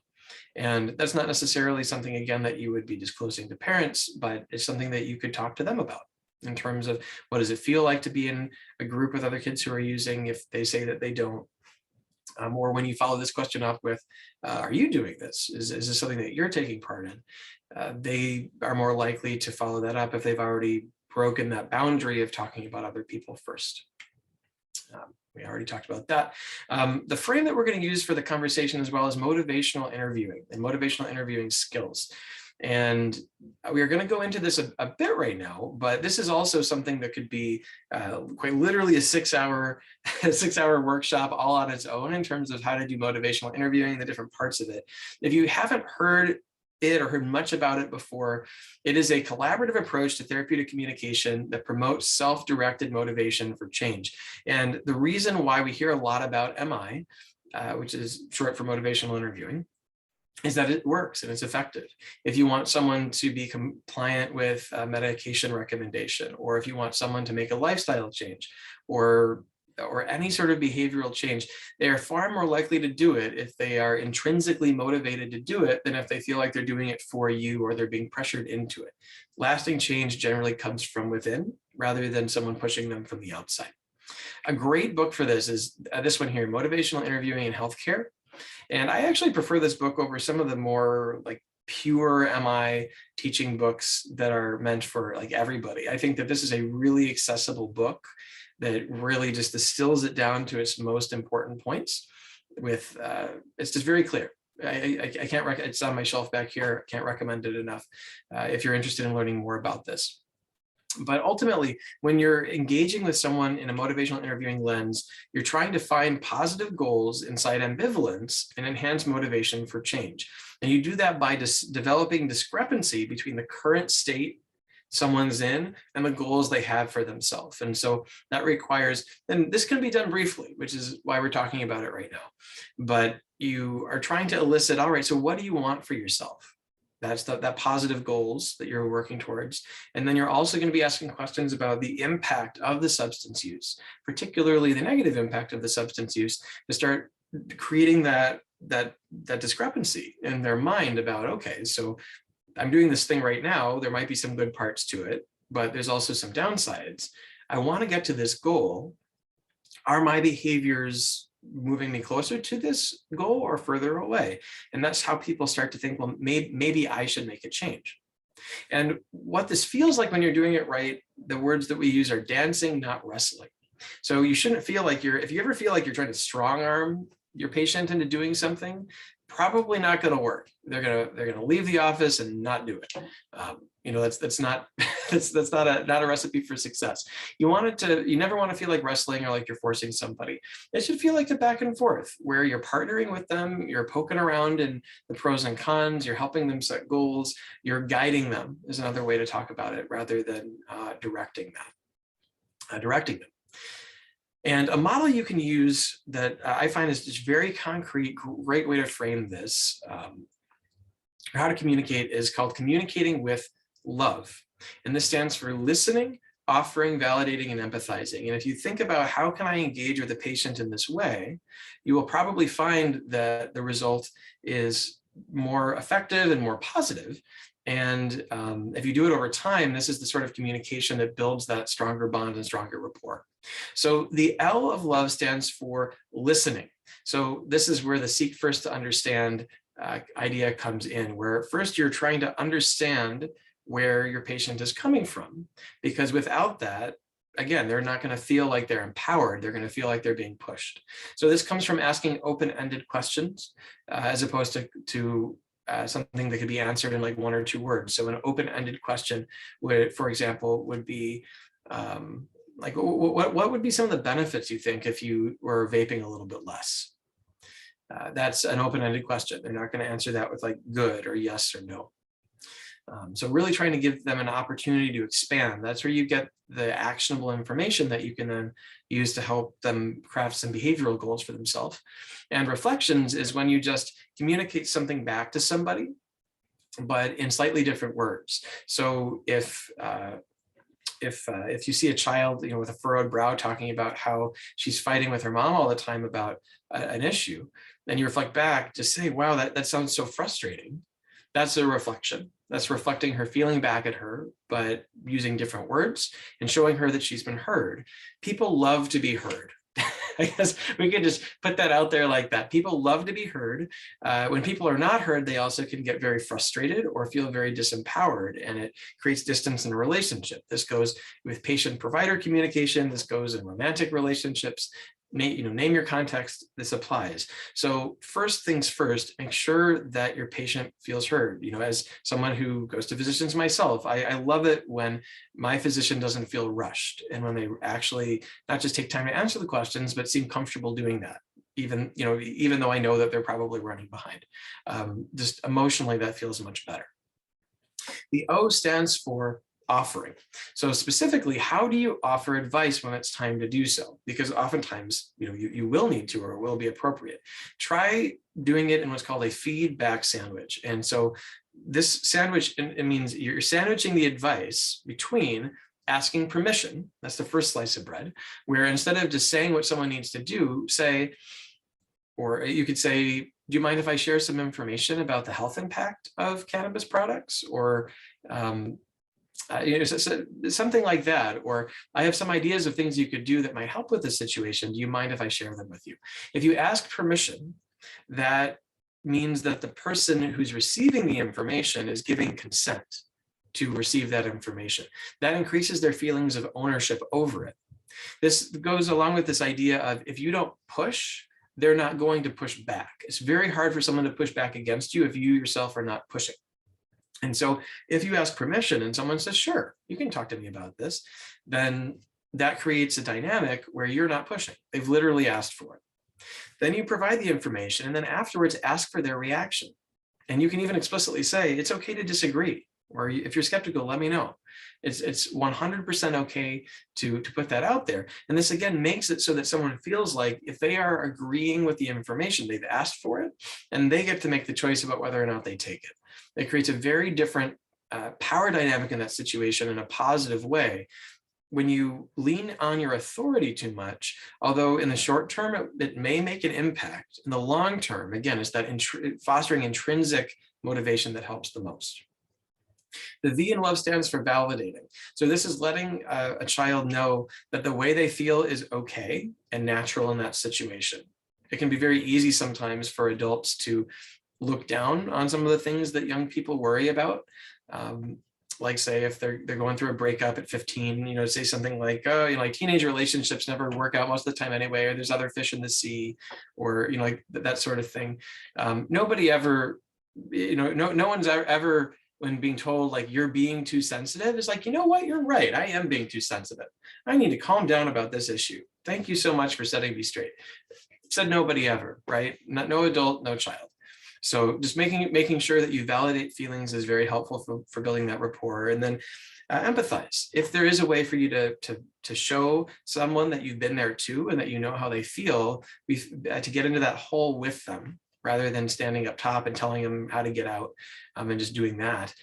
And that's not necessarily something, again, that you would be disclosing to parents, but it's something that you could talk to them about in terms of what does it feel like to be in a group with other kids who are using if they say that they don't. Or when you follow this question up with, are you doing this? Is this something that you're taking part in? They are more likely to follow that up if they've already broken that boundary of talking about other people first. We already talked about that. The frame that we're going to use for the conversation as well is motivational interviewing and motivational interviewing skills. And we are going to go into this a bit right now, but this is also something that could be quite literally a 6-hour workshop all on its own in terms of how to do motivational interviewing, the different parts of it. If you haven't heard it or heard much about it before, it is a collaborative approach to therapeutic communication that promotes self-directed motivation for change. And the reason why we hear a lot about MI, which is short for motivational interviewing, is that it works and it's effective. If you want someone to be compliant with a medication recommendation, or if you want someone to make a lifestyle change, or or any sort of behavioral change, they are far more likely to do it if they are intrinsically motivated to do it than if they feel like they're doing it for you or they're being pressured into it. Lasting change generally comes from within rather than someone pushing them from the outside. A great book for this is this one here, Motivational Interviewing in Healthcare. And I actually prefer this book over some of the more like pure MI teaching books that are meant for like everybody. I think that this is a really accessible book that really just distills it down to its most important points with, it's just very clear. I can't, it's on my shelf back here. I can't recommend it enough if you're interested in learning more about this. But ultimately, when you're engaging with someone in a motivational interviewing lens, you're trying to find positive goals inside ambivalence and enhance motivation for change. And you do that by developing discrepancy between the current state someone's in and the goals they have for themselves. And so that requires, and this can be done briefly, which is why we're talking about it right now. But you are trying to elicit, all right, so what do you want for yourself? That's that positive goals that you're working towards. And then you're also going to be asking questions about the impact of the substance use, particularly the negative impact of the substance use, to start creating that discrepancy in their mind about, okay, so I'm doing this thing right now. There might be some good parts to it, but there's also some downsides. I want to get to this goal. Are my behaviors moving me closer to this goal or further away? And that's how people start to think, well, maybe I should make a change. And what this feels like when you're doing it right, the words that we use are dancing, not wrestling. So you shouldn't feel like if you ever feel like you're trying to strong arm your patient into doing something, probably not going to work. They're gonna leave the office and not do it. That's not a recipe for success. You never want to feel like wrestling or like you're forcing somebody. It should feel like a back and forth where you're partnering with them, you're poking around in the pros and cons, you're helping them set goals, you're guiding them is another way to talk about it rather than directing them. And a model you can use that I find is just very concrete, great way to frame this, how to communicate, is called communicating with love. And this stands for listening, offering, validating, and empathizing. And if you think about how can I engage with the patient in this way, you will probably find that the result is more effective and more positive. And if you do it over time, this is the sort of communication that builds that stronger bond and stronger rapport. So the L of love stands for listening. So this is where the seek first to understand idea comes in, where first you're trying to understand where your patient is coming from, because without that, again, they're not going to feel like they're empowered. They're going to feel like they're being pushed. So this comes from asking open-ended questions as opposed to something that could be answered in like 1 or 2 words. So an open-ended question would, for example, would be like, what would be some of the benefits you think if you were vaping a little bit less? That's an open-ended question. They're not going to answer that with like good or yes or no. So really trying to give them an opportunity to expand. That's where you get the actionable information that you can then use to help them craft some behavioral goals for themselves. And reflections is when you just communicate something back to somebody, but in slightly different words. So if you see a child, with a furrowed brow talking about how she's fighting with her mom all the time about an issue, then you reflect back to say, wow, that sounds so frustrating. That's a reflection. That's reflecting her feeling back at her, but using different words and showing her that she's been heard. People love to be heard. I guess we could just put that out there like that. People love to be heard. When people are not heard, they also can get very frustrated or feel very disempowered, and it creates distance in a relationship. This goes with patient-provider communication. This goes in romantic relationships. Name your context, this applies. So first things first, make sure that your patient feels heard. As someone who goes to physicians myself, I love it when my physician doesn't feel rushed and when they actually not just take time to answer the questions, but seem comfortable doing that. Even though I know that they're probably running behind. Just emotionally, that feels much better. The O stands for offering. So specifically, how do you offer advice when it's time to do so? Because oftentimes, you will need to, or it will be appropriate. Try doing it in what's called a feedback sandwich. And so this sandwich, it means you're sandwiching the advice between asking permission. That's the first slice of bread, where instead of just saying what someone needs to do, say, or you could say, do you mind if I share some information about the health impact of cannabis products? Or something like that. Or I have some ideas of things you could do that might help with this situation. Do you mind if I share them with you? If you ask permission, that means that the person who's receiving the information is giving consent to receive that information. That increases their feelings of ownership over it. This goes along with this idea of if you don't push, they're not going to push back. It's very hard for someone to push back against you if you yourself are not pushing. And so if you ask permission and someone says, sure, you can talk to me about this, then that creates a dynamic where you're not pushing. They've literally asked for it. Then you provide the information, and then afterwards ask for their reaction. And you can even explicitly say, it's okay to disagree. Or if you're skeptical, let me know. It's 100% okay to put that out there. And this again makes it so that someone feels like if they are agreeing with the information, they've asked for it, and they get to make the choice about whether or not they take it. It creates a very different power dynamic in that situation in a positive way. When you lean on your authority too much, although in the short term, it may make an impact, in the long term, again, it's that fostering intrinsic motivation that helps the most. The V in love stands for validating. So this is letting a child know that the way they feel is okay and natural in that situation. It can be very easy sometimes for adults to look down on some of the things that young people worry about. Like say if they're going through a breakup at 15, say something like, oh, like teenage relationships never work out most of the time anyway, or there's other fish in the sea, or like that sort of thing. Nobody ever, no one's ever when being told like you're being too sensitive is like, you know what, you're right, I am being too sensitive. I need to calm down about this issue. Thank you so much for setting me straight. Said nobody ever, right? No adult, no child. So just making sure that you validate feelings is very helpful for building that rapport. And then empathize. If there is a way for you to show someone that you've been there too and that you know how they feel, to get into that hole with them, rather than standing up top and telling them how to get out and just doing that,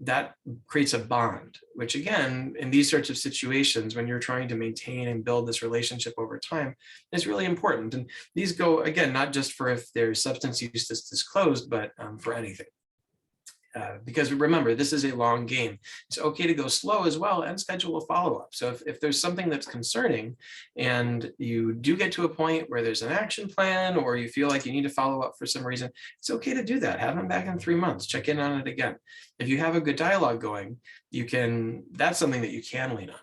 that creates a bond, which again, in these sorts of situations, when you're trying to maintain and build this relationship over time, is really important. And these go, again, not just for if there's substance use that's disclosed, but for anything. Because remember, this is a long game. It's okay to go slow as well and schedule a follow-up. So if there's something that's concerning and you do get to a point where there's an action plan or you feel like you need to follow up for some reason, it's okay to do that. Have them back in 3 months, check in on it again. If you have a good dialogue going, that's something that you can lean on.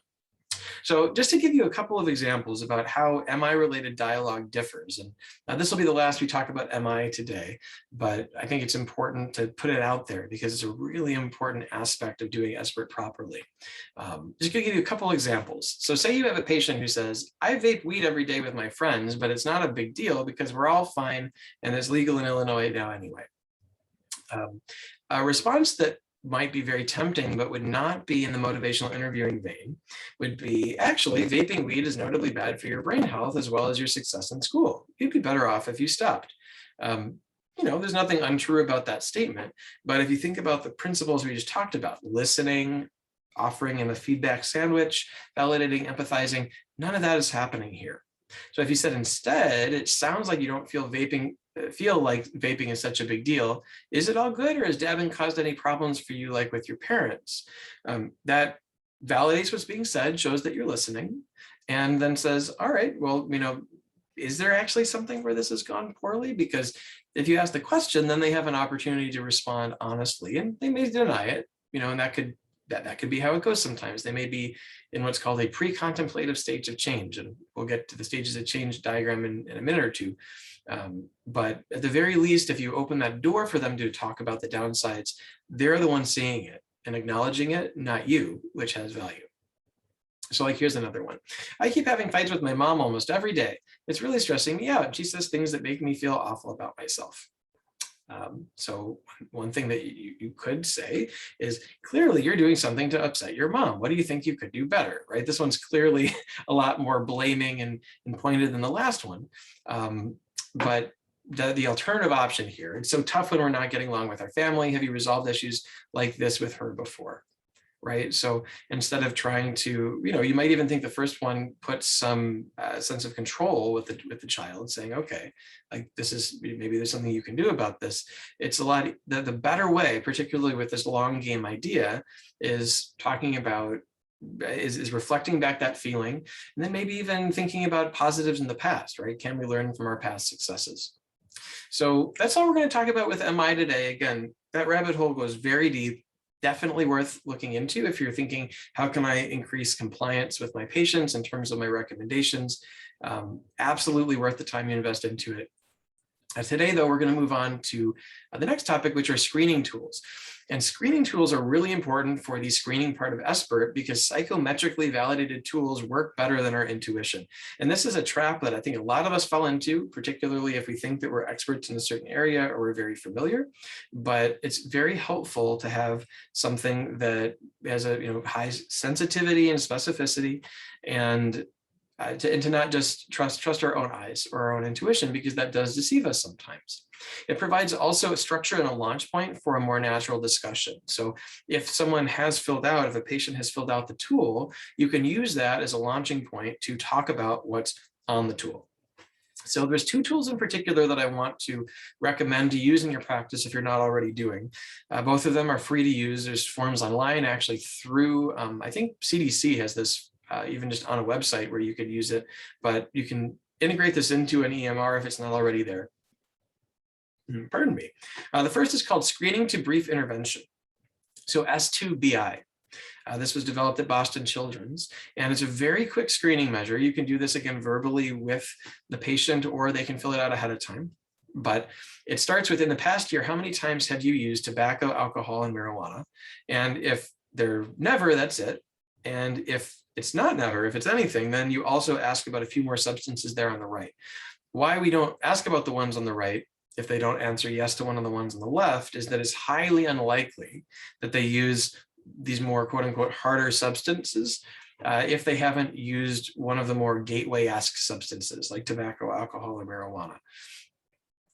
So just to give you a couple of examples about how MI-related dialogue differs, and this will be the last we talk about MI today, but I think it's important to put it out there because it's a really important aspect of doing SBIRT properly. Just going to give you a couple examples. So say you have a patient who says, I vape weed every day with my friends, but it's not a big deal because we're all fine and it's legal in Illinois now anyway. A response that might be very tempting, but would not be in the motivational interviewing vein, would be, actually, vaping weed is notably bad for your brain health as well as your success in school. You'd be better off if you stopped. There's nothing untrue about that statement, but if you think about the principles we just talked about, listening, offering him a feedback sandwich, validating, empathizing, none of that is happening here. So if you said instead, it sounds like you don't feel like vaping is such a big deal. Is it all good, or has dabbing caused any problems for you, like with your parents? That validates what's being said, shows that you're listening, and then says, all right, well, is there actually something where this has gone poorly? Because if you ask the question, then they have an opportunity to respond honestly, and they may deny it, and that could be how it goes sometimes. They may be in what's called a pre-contemplative stage of change, and we'll get to the stages of change diagram in a minute or two. But at the very least, if you open that door for them to talk about the downsides, they're the ones seeing it and acknowledging it, not you, which has value. So like, here's another one. I keep having fights with my mom almost every day. It's really stressing me out. She says things that make me feel awful about myself. So one thing that you could say is, clearly you're doing something to upset your mom. What do you think you could do better, right? This one's clearly a lot more blaming and pointed than the last one. But the alternative option here, it's so tough when we're not getting along with our family. Have you resolved issues like this with her before? right? So instead of trying to, you might even think the first one puts some sense of control with the child, saying, okay, like this is, maybe there's something you can do about this. It's a lot, the better way, particularly with this long game idea, is talking about, is reflecting back that feeling, and then maybe even thinking about positives in the past, right? Can we learn from our past successes? So that's all we're going to talk about with MI today. Again, that rabbit hole goes very deep. Definitely worth looking into if you're thinking, how can I increase compliance with my patients in terms of my recommendations? Absolutely worth the time you invest into it. Today, though, we're going to move on to the next topic, which are screening tools. And screening tools are really important for the screening part of SBIRT because psychometrically validated tools work better than our intuition. And this is a trap that I think a lot of us fall into, particularly if we think that we're experts in a certain area or we're very familiar. But it's very helpful to have something that has a high sensitivity and specificity, and to not just trust our own eyes or our own intuition, because that does deceive us sometimes. It provides also a structure and a launch point for a more natural discussion. So if someone has filled out, if a patient has filled out the tool, you can use that as a launching point to talk about what's on the tool. So there's two tools in particular that I want to recommend to use in your practice if you're not already doing. Both of them are free to use. There's forms online actually through, I think CDC has this even just on a website where you could use it, but you can integrate this into an EMR if it's not already there. Pardon me. The first is called Screening to Brief Intervention. So S2BI. This was developed at Boston Children's, and it's a very quick screening measure. You can do this again verbally with the patient, or they can fill it out ahead of time. But it starts with, in the past year, how many times have you used tobacco, alcohol, and marijuana? And if they're never, that's it. And if it's not never, if it's anything, then you also ask about a few more substances there on the right. Why we don't ask about the ones on the right, if they don't answer yes to one of the ones on the left, is that it's highly unlikely that they use these more quote unquote harder substances if they haven't used one of the more gateway-esque substances like tobacco, alcohol, or marijuana.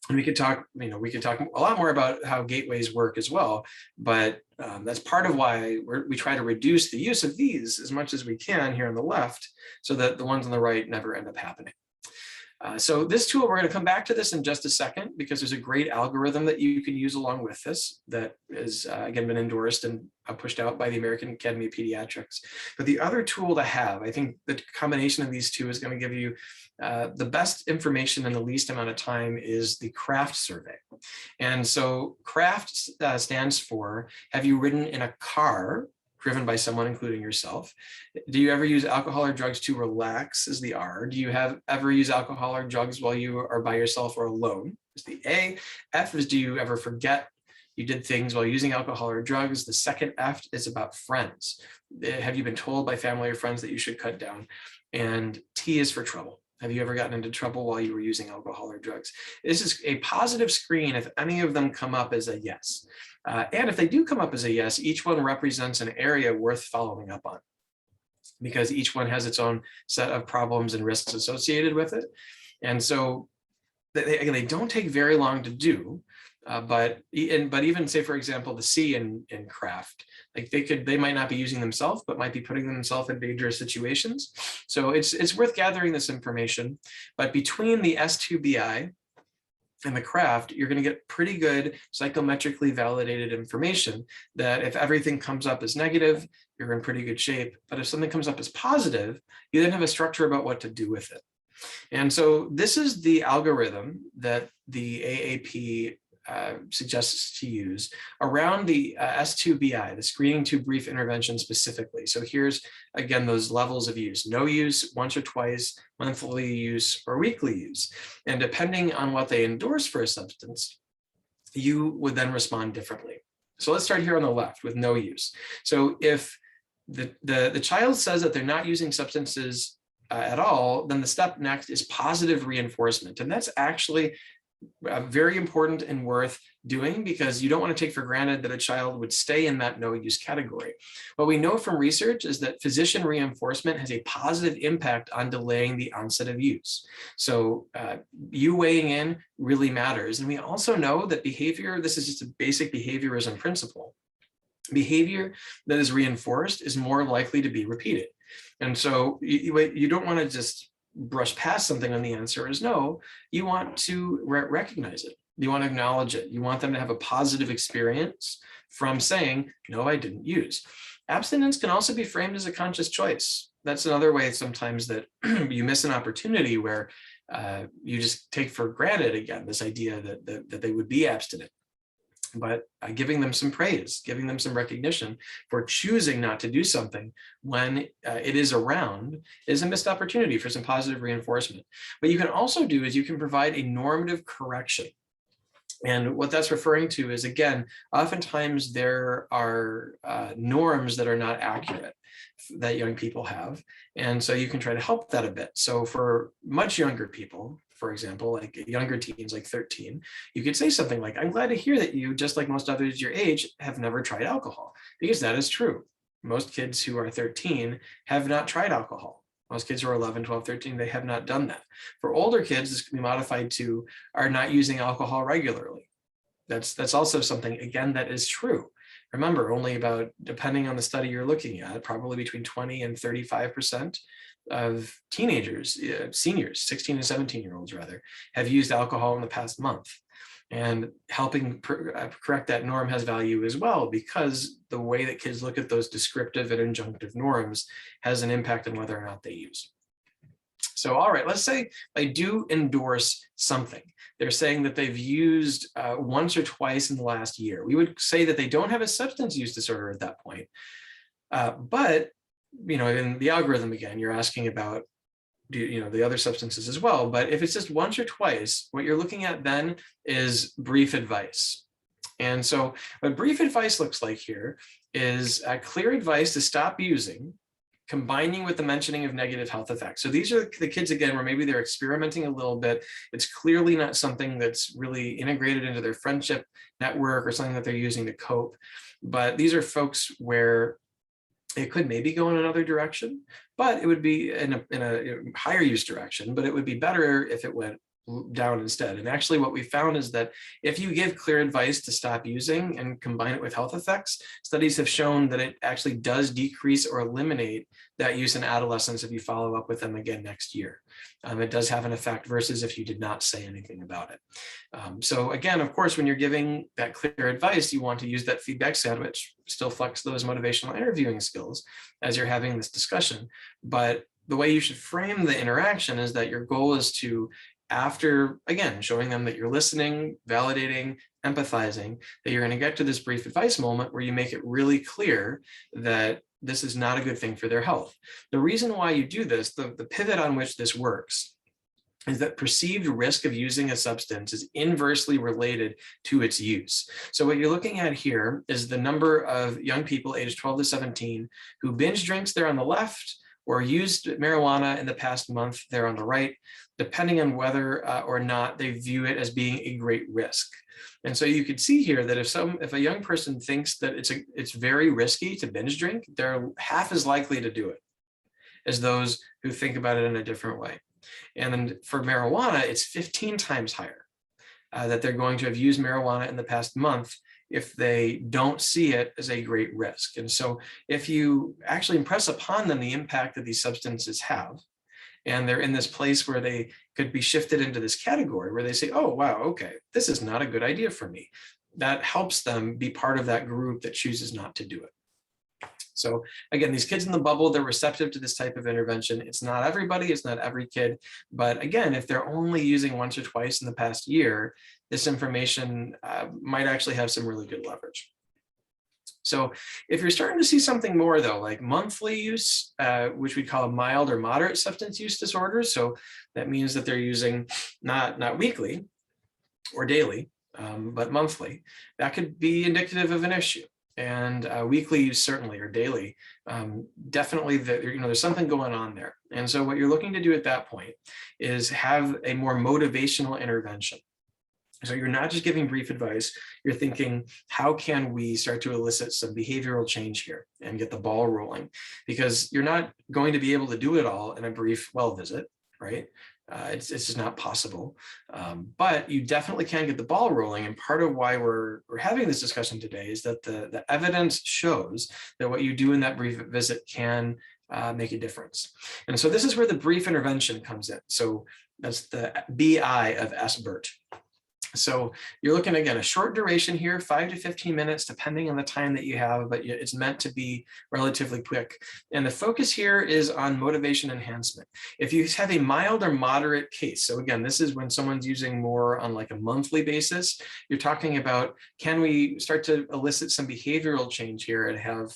And we could talk a lot more about how gateways work as well, but that's part of why we try to reduce the use of these as much as we can here on the left, so that the ones on the right never end up happening. So this tool, we're going to come back to this in just a second, because there's a great algorithm that you can use along with this that is, again, been endorsed and pushed out by the American Academy of Pediatrics. But the other tool to have, I think the combination of these two is going to give you the best information in the least amount of time, is the CRAFT survey. And so CRAFT stands for, have you ridden in a car driven by someone, including yourself? Do you ever use alcohol or drugs to relax, is the R. Do you ever use alcohol or drugs while you are by yourself or alone, is the A. F is, do you ever forget you did things while using alcohol or drugs? The second F is about friends. Have you been told by family or friends that you should cut down? And T is for trouble. Have you ever gotten into trouble while you were using alcohol or drugs? This is a positive screen if any of them come up as a yes. And if they do come up as a yes, each one represents an area worth following up on, because each one has its own set of problems and risks associated with it. And so they don't take very long to do, but even say, for example, the C in CRAFT, like they might not be using themselves, but might be putting themselves in dangerous situations. So it's worth gathering this information. But between the S2BI and the CRAFT, you're going to get pretty good psychometrically validated information that if everything comes up as negative, you're in pretty good shape. But if something comes up as positive, you then have a structure about what to do with it. And so this is the algorithm that the AAP suggests to use around the S2BI, the screening to brief intervention specifically. So here's, again, those levels of use: no use, once or twice, monthly use, or weekly use. And depending on what they endorse for a substance, you would then respond differently. So let's start here on the left with no use. So if the child says that they're not using substances at all, then the step next is positive reinforcement. And that's actually very important and worth doing, because you don't want to take for granted that a child would stay in that no use category. What we know from research is that physician reinforcement has a positive impact on delaying the onset of use. So you weighing in really matters. And we also know that behavior, this is just a basic behaviorism principle, Behavior that is reinforced is more likely to be repeated. And so you don't want to just brush past something when the answer is no. You want to recognize it. You want to acknowledge it. You want them to have a positive experience from saying, no, I didn't use. Abstinence can also be framed as a conscious choice. That's another way sometimes that you miss an opportunity where you just take for granted, again, this idea that they would be abstinent. But giving them some praise, giving them some recognition for choosing not to do something when it is around is a missed opportunity for some positive reinforcement. What you can also do is you can provide a normative correction. And what that's referring to is, again, oftentimes there are norms that are not accurate that young people have. And so you can try to help that a bit. So for much younger people, for example, like younger teens, like 13, you could say something like, I'm glad to hear that you, just like most others your age, have never tried alcohol, because that is true. Most kids who are 13 have not tried alcohol. Most kids who are 11, 12, 13, they have not done that. For older kids, this can be modified to are not using alcohol regularly. That's also something, again, that is true. Remember, only about, depending on the study you're looking at, probably between 20 and 35% of teenagers, seniors, 16 and 17-year-olds rather, have used alcohol in the past month. And helping correct that norm has value as well, because the way that kids look at those descriptive and injunctive norms has an impact on whether or not they use. So, all right, let's say I do endorse something. They're saying that they've used once or twice in the last year. We would say that they don't have a substance use disorder at that point. But, in the algorithm, again, you're asking about, the other substances as well. But if it's just once or twice, what you're looking at then is brief advice. And so what brief advice looks like here is clear advice to stop using, combining with the mentioning of negative health effects. So these are the kids, again, where maybe they're experimenting a little bit. It's clearly not something that's really integrated into their friendship network or something that they're using to cope. But these are folks where it could maybe go in another direction, but it would be in a higher use direction, but it would be better if it went down instead. And actually what we found is that if you give clear advice to stop using and combine it with health effects, studies have shown that it actually does decrease or eliminate that use in adolescents if you follow up with them again next year. It does have an effect versus if you did not say anything about it. So again, of course, when you're giving that clear advice, you want to use that feedback sandwich, still flex those motivational interviewing skills as you're having this discussion. But the way you should frame the interaction is that your goal is to, after, again, showing them that you're listening, validating, empathizing, that you're going to get to this brief advice moment where you make it really clear that this is not a good thing for their health. The reason why you do this, the pivot on which this works, is that perceived risk of using a substance is inversely related to its use. So what you're looking at here is the number of young people aged 12 to 17 who binge drinks, they're on the left, or used marijuana in the past month, they're on the right, depending on whether or not they view it as being a great risk. And so you could see here that if a young person thinks that it's very risky to binge drink, they're half as likely to do it as those who think about it in a different way. And then for marijuana, it's 15 times higher that they're going to have used marijuana in the past month if they don't see it as a great risk. And so if you actually impress upon them the impact that these substances have, and they're in this place where they could be shifted into this category where they say, oh, wow, okay, this is not a good idea for me. That helps them be part of that group that chooses not to do it. So again, these kids in the bubble, they're receptive to this type of intervention. It's not everybody, it's not every kid. But again, if they're only using once or twice in the past year, this information might actually have some really good leverage. So if you're starting to see something more though, like monthly use, which we call mild or moderate substance use disorders. So that means that they're using not weekly or daily, but monthly. That could be indicative of an issue. And weekly use certainly, or daily, definitely there's something going on there. And so what you're looking to do at that point is have a more motivational intervention. So you're not just giving brief advice, you're thinking, how can we start to elicit some behavioral change here and get the ball rolling? Because you're not going to be able to do it all in a brief well visit, right? It's just not possible. But you definitely can get the ball rolling. And part of why we're having this discussion today is that the evidence shows that what you do in that brief visit can make a difference. And so this is where the brief intervention comes in. So that's the BI of SBIRT. So you're looking, again, a short duration here, 5 to 15 minutes, depending on the time that you have, but it's meant to be relatively quick. And the focus here is on motivation enhancement. If you have a mild or moderate case, so again, this is when someone's using more on like a monthly basis, you're talking about, can we start to elicit some behavioral change here and have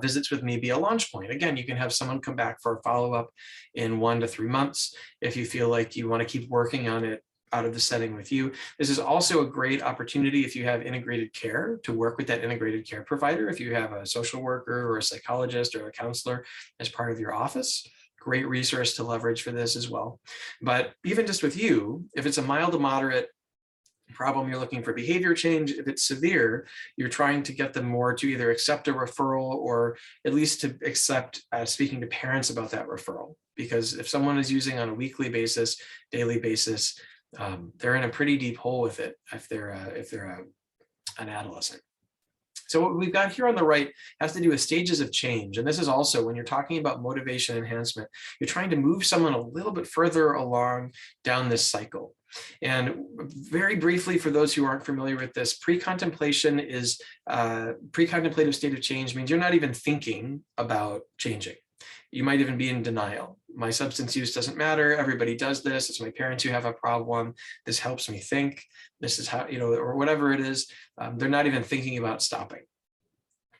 visits with me be a launch point. Again, you can have someone come back for a follow-up in 1 to 3 months if you feel like you want to keep working on it out of the setting with you. This is also a great opportunity if you have integrated care to work with that integrated care provider. If you have a social worker or a psychologist or a counselor as part of your office, great resource to leverage for this as well. But even just with you, if it's a mild to moderate problem, you're looking for behavior change. If it's severe, you're trying to get them more to either accept a referral or at least to accept speaking to parents about that referral. Because if someone is using on a weekly basis, daily basis, they're in a pretty deep hole with it if they're an adolescent. So what we've got here on the right has to do with stages of change. And this is also when you're talking about motivation enhancement, you're trying to move someone a little bit further along down this cycle. And very briefly, for those who aren't familiar with this, pre-contemplation is pre-contemplative state of change means you're not even thinking about changing. You might even be in denial. My substance use doesn't matter. Everybody does this. It's my parents who have a problem. This helps me think. This is how, or whatever it is. They're not even thinking about stopping.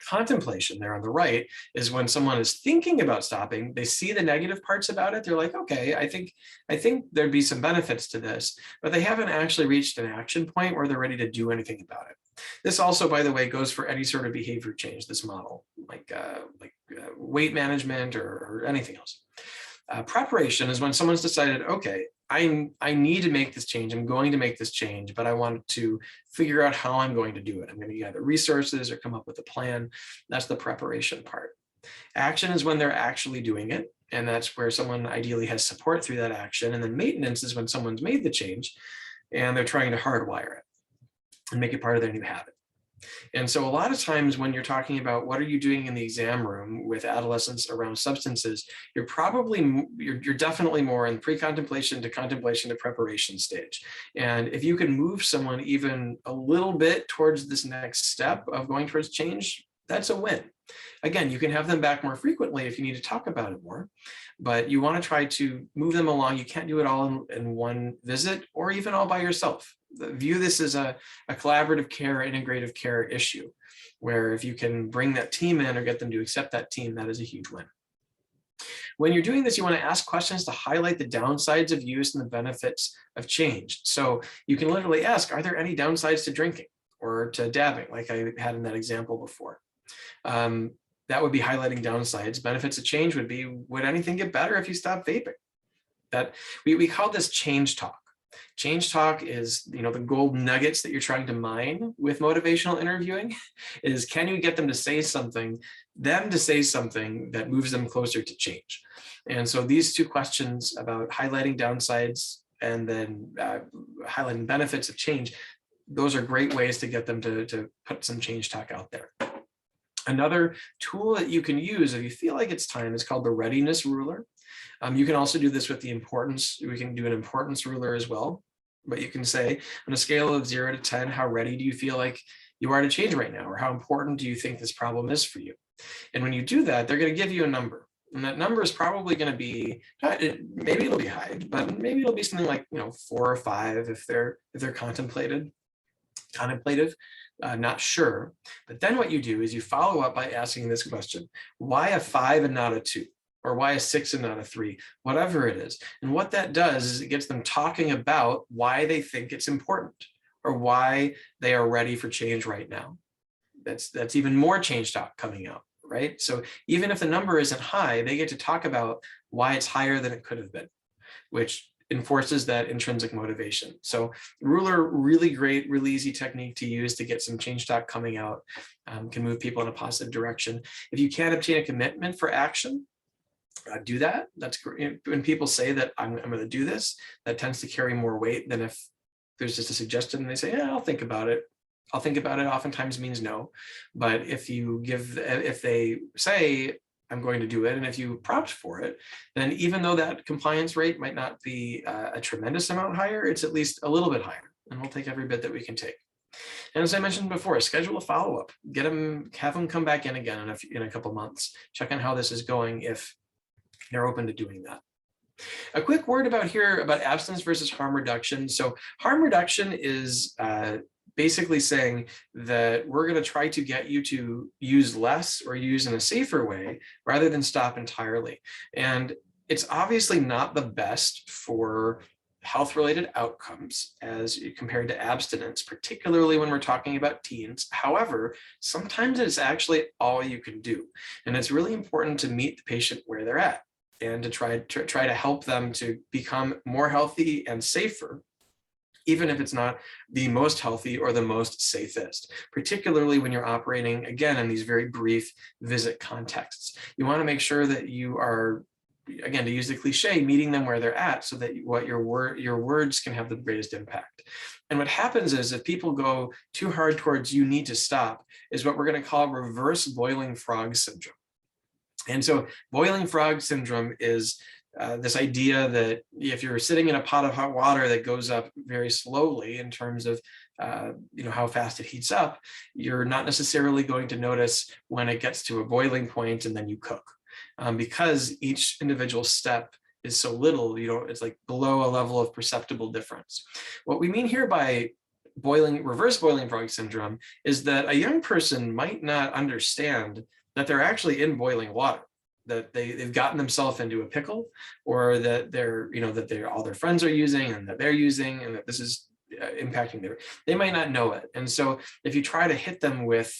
Contemplation there on the right is when someone is thinking about stopping, they see the negative parts about it. They're like, okay, I think there'd be some benefits to this, but they haven't actually reached an action point where they're ready to do anything about it. This also, by the way, goes for any sort of behavior change, this model, like weight management or anything else. Preparation is when someone's decided, okay, I need to make this change. I'm going to make this change, but I want to figure out how I'm going to do it. I'm going to gather resources or come up with a plan. That's the preparation part. Action is when they're actually doing it. And that's where someone ideally has support through that action. And then maintenance is when someone's made the change and they're trying to hardwire it and make it part of their new habit. And so a lot of times when you're talking about what are you doing in the exam room with adolescents around substances, you're definitely more in pre-contemplation to contemplation to preparation stage. And if you can move someone even a little bit towards this next step of going towards change, that's a win. Again, you can have them back more frequently if you need to talk about it more, but you want to try to move them along. You can't do it all in one visit or even all by yourself. View this as a collaborative care, integrative care issue, where if you can bring that team in or get them to accept that team, that is a huge win. When you're doing this, you want to ask questions to highlight the downsides of use and the benefits of change. So you can literally ask, are there any downsides to drinking or to dabbing, like I had in that example before? That would be highlighting downsides. Benefits of change would be, would anything get better if you stop vaping? That we call this change talk. Change talk is, the gold nuggets that you're trying to mine with motivational interviewing is, can you get them to say something that moves them closer to change? And so these two questions about highlighting downsides and then highlighting benefits of change, those are great ways to get them to put some change talk out there. Another tool that you can use if you feel like it's time is called the readiness ruler. You can also do this with the importance. We can do an importance ruler as well, but you can say on a scale of 0 to 10, how ready do you feel like you are to change right now? Or how important do you think this problem is for you? And when you do that, they're going to give you a number. And that number is probably going to be, maybe it'll be high, but maybe it'll be something like 4 or 5 if they're contemplative, not sure. But then what you do is you follow up by asking this question: why a 5 and not a 2? Or why a 6 and not a 3, whatever it is. And what that does is it gets them talking about why they think it's important or why they are ready for change right now. That's even more change talk coming out, right? So even if the number isn't high, they get to talk about why it's higher than it could have been, which enforces that intrinsic motivation. So ruler, really great, really easy technique to use to get some change talk coming out, can move people in a positive direction. If you can't obtain a commitment for action, do that. That's great. When people say that I'm going to do this, that tends to carry more weight than if there's just a suggestion and they say, yeah, I'll think about it. I'll think about it oftentimes means no. But if they say, I'm going to do it, and if you prompt for it, then even though that compliance rate might not be a tremendous amount higher, it's at least a little bit higher, and we'll take every bit that we can take. And as I mentioned before, schedule a follow-up, have them come back in again in a couple months, check on how this is going if they're open to doing that. A quick word about abstinence versus harm reduction. So harm reduction is basically saying that we're going to try to get you to use less or use in a safer way rather than stop entirely. And it's obviously not the best for health-related outcomes as compared to abstinence, particularly when we're talking about teens. However, sometimes it's actually all you can do. And it's really important to meet the patient where they're at and to try to help them to become more healthy and safer, even if it's not the most healthy or the most safest, particularly when you're operating, again, in these very brief visit contexts. You want to make sure that you are, again, to use the cliche, meeting them where they're at so that your words can have the greatest impact. And what happens is if people go too hard towards you need to stop, is what we're going to call reverse boiling frog syndrome. And so boiling frog syndrome is this idea that if you're sitting in a pot of hot water that goes up very slowly in terms of how fast it heats up, you're not necessarily going to notice when it gets to a boiling point and then you cook. Because each individual step is so little, it's like below a level of perceptible difference. What we mean here by reverse boiling frog syndrome is that a young person might not understand that they're actually in boiling water, that they've gotten themselves into a pickle, or that all their friends are using and that they're using, and that this is impacting they might not know it. And so if you try to hit them with,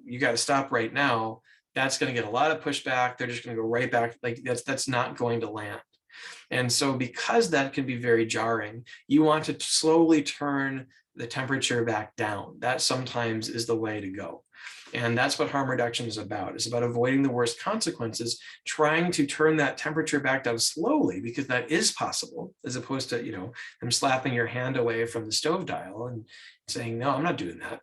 you got to stop right now, that's going to get a lot of pushback. They're just going to go right back. Like that's not going to land. And so because that can be very jarring, you want to slowly turn the temperature back down. That sometimes is the way to go. And that's what harm reduction is about. It's about avoiding the worst consequences, trying to turn that temperature back down slowly, because that is possible, as opposed to, them slapping your hand away from the stove dial and saying, no, I'm not doing that.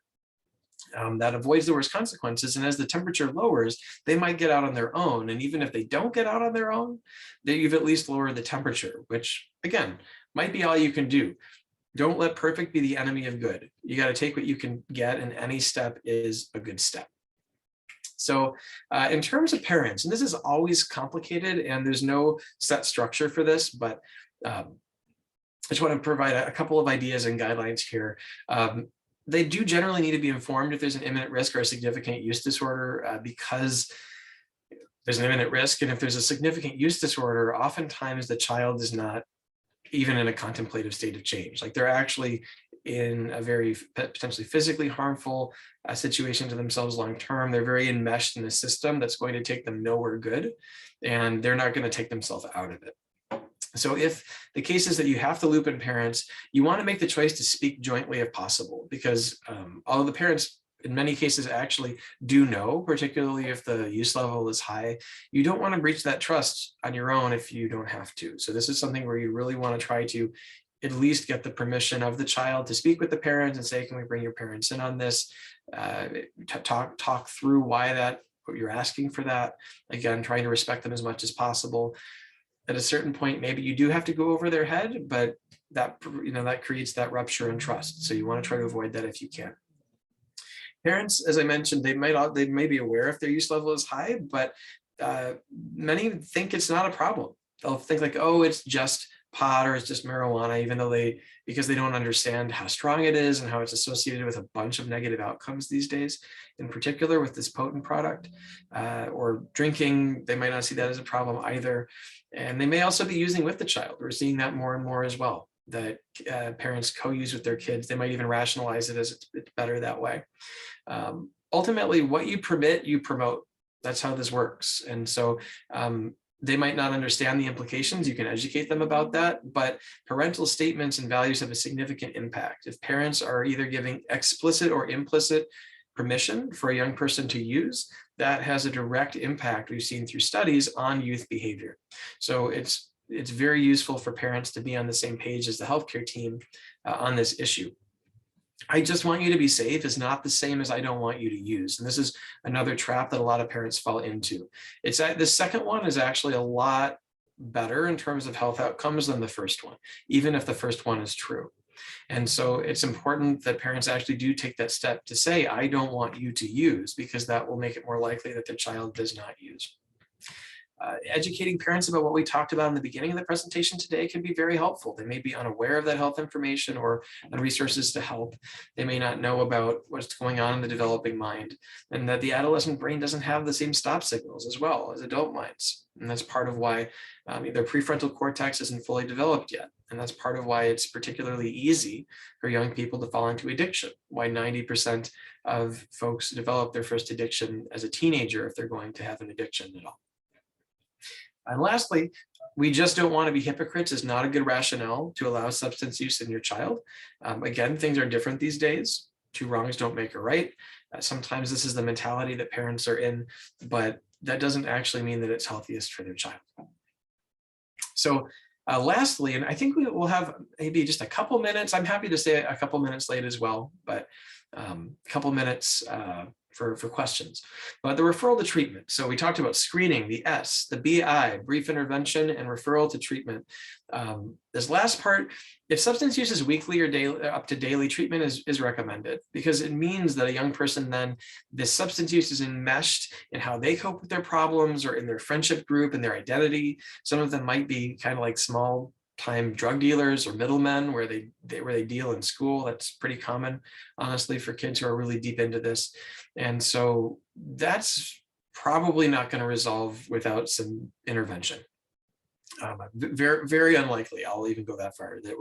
That avoids the worst consequences. And as the temperature lowers, they might get out on their own. And even if they don't get out on their own, you've at least lowered the temperature, which again, might be all you can do. Don't let perfect be the enemy of good. You got to take what you can get, and any step is a good step. So in terms of parents, and this is always complicated and there's no set structure for this, but I just want to provide a couple of ideas and guidelines here. They do generally need to be informed if there's an imminent risk or a significant use disorder, because there's an imminent risk. And if there's a significant use disorder, oftentimes the child is not even in a contemplative state of change. Like they're actually in a very potentially physically harmful situation to themselves long-term. They're very enmeshed in a system that's going to take them nowhere good, and they're not going to take themselves out of it. So if the case is that you have to loop in parents, you want to make the choice to speak jointly if possible, because although the parents in many cases actually do know, particularly if the use level is high, you don't want to breach that trust on your own if you don't have to. So this is something where you really want to try to at least get the permission of the child to speak with the parents and say, can we bring your parents in on this? Talk through what you're asking for that. Again, trying to respect them as much as possible. At a certain point, maybe you do have to go over their head, but that creates that rupture in trust. So you want to try to avoid that if you can. Parents, as I mentioned, they may be aware if their use level is high, but many think it's not a problem. They'll think like, oh, it's just pot or it's just marijuana, even though because they don't understand how strong it is and how it's associated with a bunch of negative outcomes these days, in particular with this potent product. Or drinking, they might not see that as a problem either. And they may also be using with the child. We're seeing that more and more as well, that parents co-use with their kids. They might even rationalize it as it's better that way. Ultimately, what you permit, you promote. That's how this works. And so they might not understand the implications. You can educate them about that, but parental statements and values have a significant impact. If parents are either giving explicit or implicit permission for a young person to use, that has a direct impact we've seen through studies on youth behavior. So it's very useful for parents to be on the same page as the healthcare team on this issue. I just want you to be safe is not the same as I don't want you to use. And this is another trap that a lot of parents fall into. The second one is actually a lot better in terms of health outcomes than the first one, even if the first one is true. And so it's important that parents actually do take that step to say, I don't want you to use, because that will make it more likely that the child does not use. Educating parents about what we talked about in the beginning of the presentation today can be very helpful. They may be unaware of that health information or resources to help. They may not know about what's going on in the developing mind, and that the adolescent brain doesn't have the same stop signals as well as adult minds. And that's part of why their prefrontal cortex isn't fully developed yet. And that's part of why it's particularly easy for young people to fall into addiction, why 90% of folks develop their first addiction as a teenager if they're going to have an addiction at all. And lastly, we just don't want to be hypocrites is not a good rationale to allow substance use in your child. Again, things are different these days. 2 wrongs don't make a right. Sometimes this is the mentality that parents are in, but that doesn't actually mean that it's healthiest for their child. So lastly, and I think we will have maybe just a couple minutes. I'm happy to stay a couple minutes late as well, but a couple minutes for questions. But the referral to treatment. So we talked about screening, the S, the BI, brief intervention, and referral to treatment. This last part, if substance use is weekly or daily, up to daily treatment is recommended, because it means that a young person then, this substance use is enmeshed in how they cope with their problems or in their friendship group and their identity. Some of them might be kind of like small time drug dealers or middlemen where they deal in school. That's pretty common, honestly, for kids who are really deep into this. And so that's probably not going to resolve without some intervention. Very, very unlikely. I'll even go that far that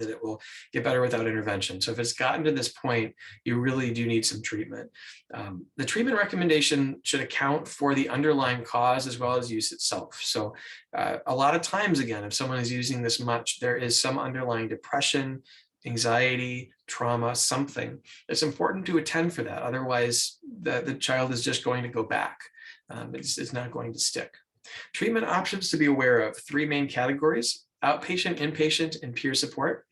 it will get better without intervention. So if it's gotten to this point, you really do need some treatment. The treatment recommendation should account for the underlying cause as well as use itself. So a lot of times, again, if someone is using this much, there is some underlying depression, anxiety, trauma, something. It's important to attend for that. Otherwise, the child is just going to go back. It's not going to stick. Treatment options to be aware of: 3 main categories: outpatient, inpatient, and peer support.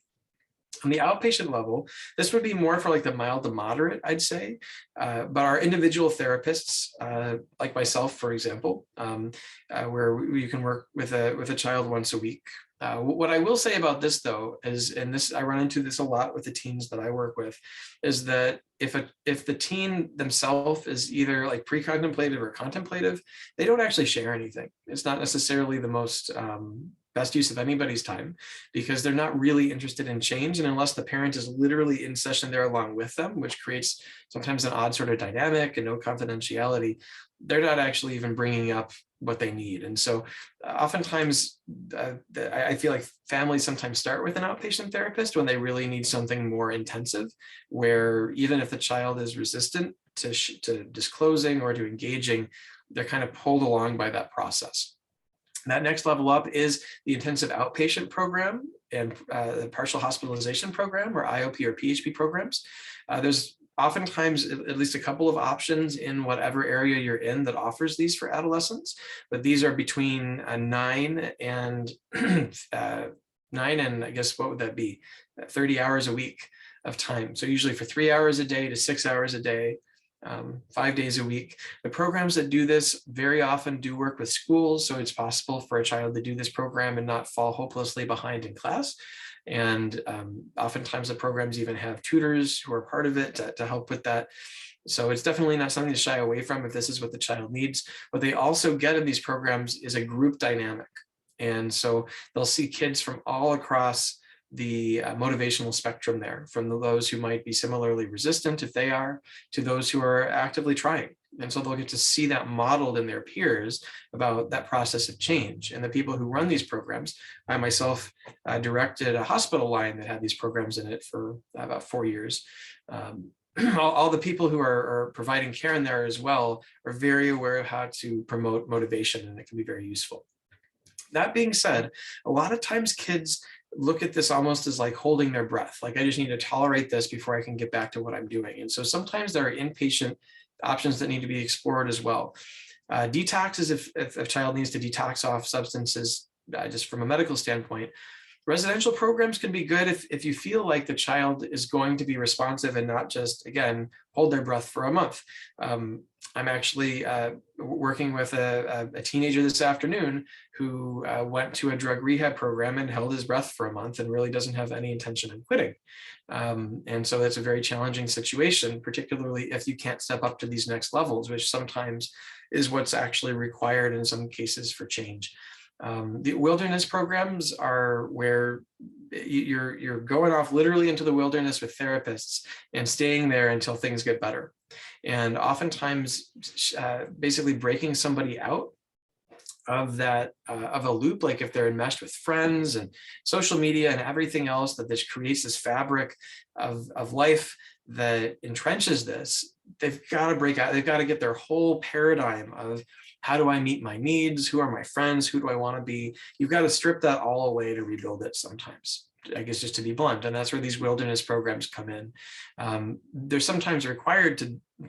On the outpatient level, this would be more for like the mild to moderate, I'd say. But our individual therapists, like myself, for example, where you can work with a child once a week. What I will say about this, though, is, and this I run into this a lot with the teens that I work with, is that if the teen themselves is either like pre-contemplative or contemplative, they don't actually share anything. It's not necessarily the most best use of anybody's time, because they're not really interested in change. And unless the parent is literally in session there along with them, which creates sometimes an odd sort of dynamic and no confidentiality, they're not actually even bringing up what they need. And so oftentimes I feel like families sometimes start with an outpatient therapist when they really need something more intensive, where even if the child is resistant to disclosing or to engaging, they're kind of pulled along by that process. That next level up is the intensive outpatient program and the partial hospitalization program, or IOP or PHP programs. There's oftentimes at least a couple of options in whatever area you're in that offers these for adolescents, but these are between 9 and I guess what would that be? 30 hours a week of time. So usually for 3 hours a day to 6 hours a day. 5 days a week. The programs that do this very often do work with schools, so it's possible for a child to do this program and not fall hopelessly behind in class. And oftentimes the programs even have tutors who are part of it to help with that. So it's definitely not something to shy away from if this is what the child needs. What they also get in these programs is a group dynamic. And so they'll see kids from all across the motivational spectrum there, from those who might be similarly resistant, if they are, to those who are actively trying. And so they'll get to see that modeled in their peers about that process of change. And the people who run these programs, I myself directed a hospital line that had these programs in it for about 4 years. All the people who are providing care in there as well are very aware of how to promote motivation, and it can be very useful. That being said, a lot of times kids look at this almost as like holding their breath. Like, I just need to tolerate this before I can get back to what I'm doing. And so sometimes there are inpatient options that need to be explored as well. Detoxes, if a child needs to detox off substances, just from a medical standpoint. Residential programs can be good if you feel like the child is going to be responsive and not just, again, hold their breath for a month. I'm actually working with a teenager this afternoon who went to a drug rehab program and held his breath for a month and really doesn't have any intention of quitting. And so that's a very challenging situation, particularly if you can't step up to these next levels, which sometimes is what's actually required in some cases for change. The wilderness programs are where you're going off literally into the wilderness with therapists and staying there until things get better. And oftentimes, basically breaking somebody out of that of a loop, like if they're enmeshed with friends and social media and everything else, that this creates this fabric of life that entrenches this. They've got to break out. They've got to get their whole paradigm of, how do I meet my needs? Who are my friends? Who do I want to be? You've got to strip that all away to rebuild it sometimes, I guess, just to be blunt. And that's where these wilderness programs come in. They're sometimes required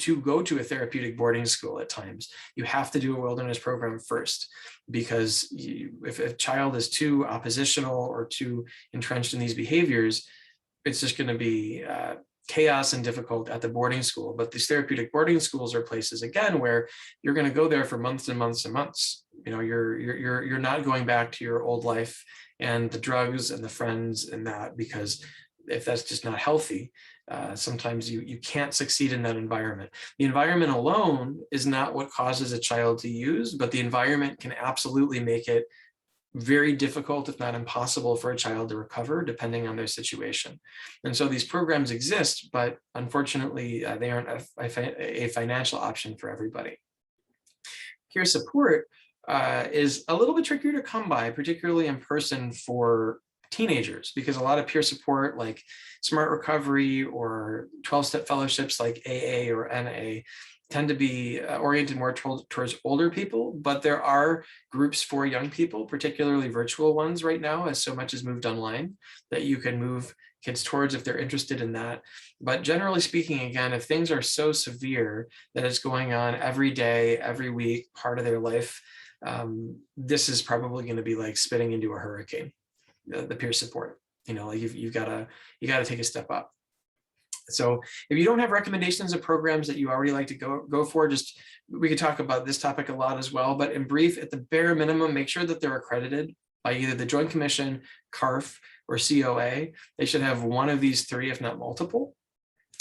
to go to a therapeutic boarding school at times. You have to do a wilderness program first, because if a child is too oppositional or too entrenched in these behaviors, it's just going to be chaos and difficult at the boarding school. But these therapeutic boarding schools are places, again, where you're going to go there for months and months and months. You know, you're not going back to your old life and the drugs and the friends and that, because if that's just not healthy, sometimes you can't succeed in that environment. The environment alone is not what causes a child to use, but the environment can absolutely make it very difficult, if not impossible, for a child to recover, depending on their situation. And so these programs exist, but unfortunately, they aren't a financial option for everybody. Peer support is a little bit trickier to come by, particularly in person for teenagers, because a lot of peer support like Smart Recovery or 12-step fellowships like AA or NA tend to be oriented more towards older people, but there are groups for young people, particularly virtual ones right now, as so much has moved online, that you can move kids towards if they're interested in that. But generally speaking, again, if things are so severe that it's going on every day, every week, part of their life, this is probably going to be like spitting into a hurricane, the peer support. You know, like you gotta take a step up. So if you don't have recommendations of programs that you already like to go for, just, we could talk about this topic a lot as well, but in brief, at the bare minimum, make sure that they're accredited by either the Joint Commission, CARF, or COA. They should have one of these three, if not multiple,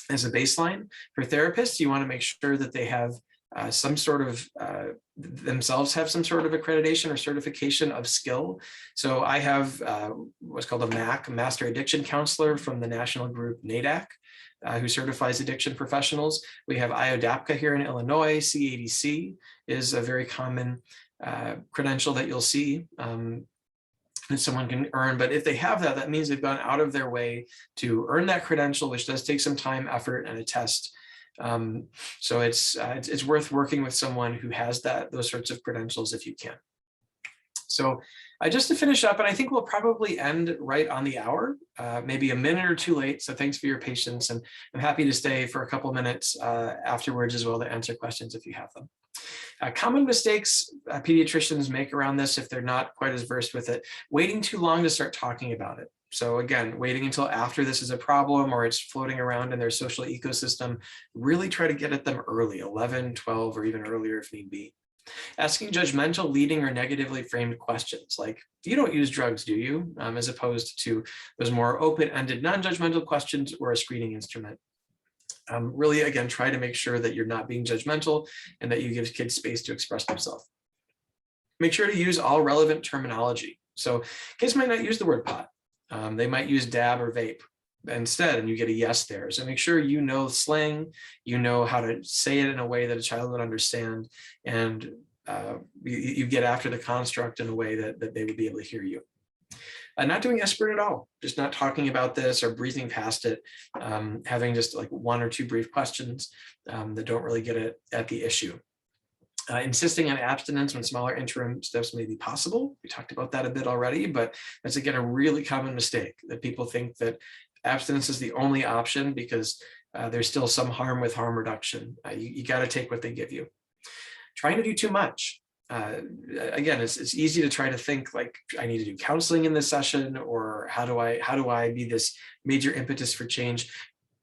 as a baseline. For therapists, you want to make sure that they have some sort of, themselves have some sort of accreditation or certification of skill. So I have what's called a MAC, Master Addiction Counselor, from the national group NADAC, who certifies addiction professionals. We have IODAPCA here in Illinois. CADC is a very common credential that you'll see that someone can earn. But if they have that, that means they've gone out of their way to earn that credential, which does take some time, effort, and a test. So it's worth working with someone who has those sorts of credentials if you can. So just to finish up, and I think we'll probably end right on the hour, maybe a minute or two late. So thanks for your patience, and I'm happy to stay for a couple minutes afterwards as well to answer questions if you have them. Common mistakes pediatricians make around this, if they're not quite as versed with it: waiting too long to start talking about it. So again, waiting until after this is a problem or it's floating around in their social ecosystem. Really try to get at them early, 11, 12, or even earlier if need be. Asking judgmental, leading, or negatively framed questions like, you don't use drugs, do you? As opposed to those more open-ended, non-judgmental questions or a screening instrument. Really, again, try to make sure that you're not being judgmental and that you give kids space to express themselves. Make sure to use all relevant terminology. So kids might not use the word pot. They might use dab or vape instead, and you get a yes there. So make sure you know slang, you know how to say it in a way that a child would understand, and you get after the construct in a way that they would be able to hear you. Not doing aspirin at all, just not talking about this or breezing past it, having just like one or two brief questions that don't really get at the issue. Insisting on abstinence when smaller interim steps may be possible. We talked about that a bit already, but that's, again, a really common mistake, that people think that abstinence is the only option because there's still some harm with harm reduction. You got to take what they give you. Trying to do too much. Again, it's easy to try to think like, I need to do counseling in this session, or how do I be this major impetus for change?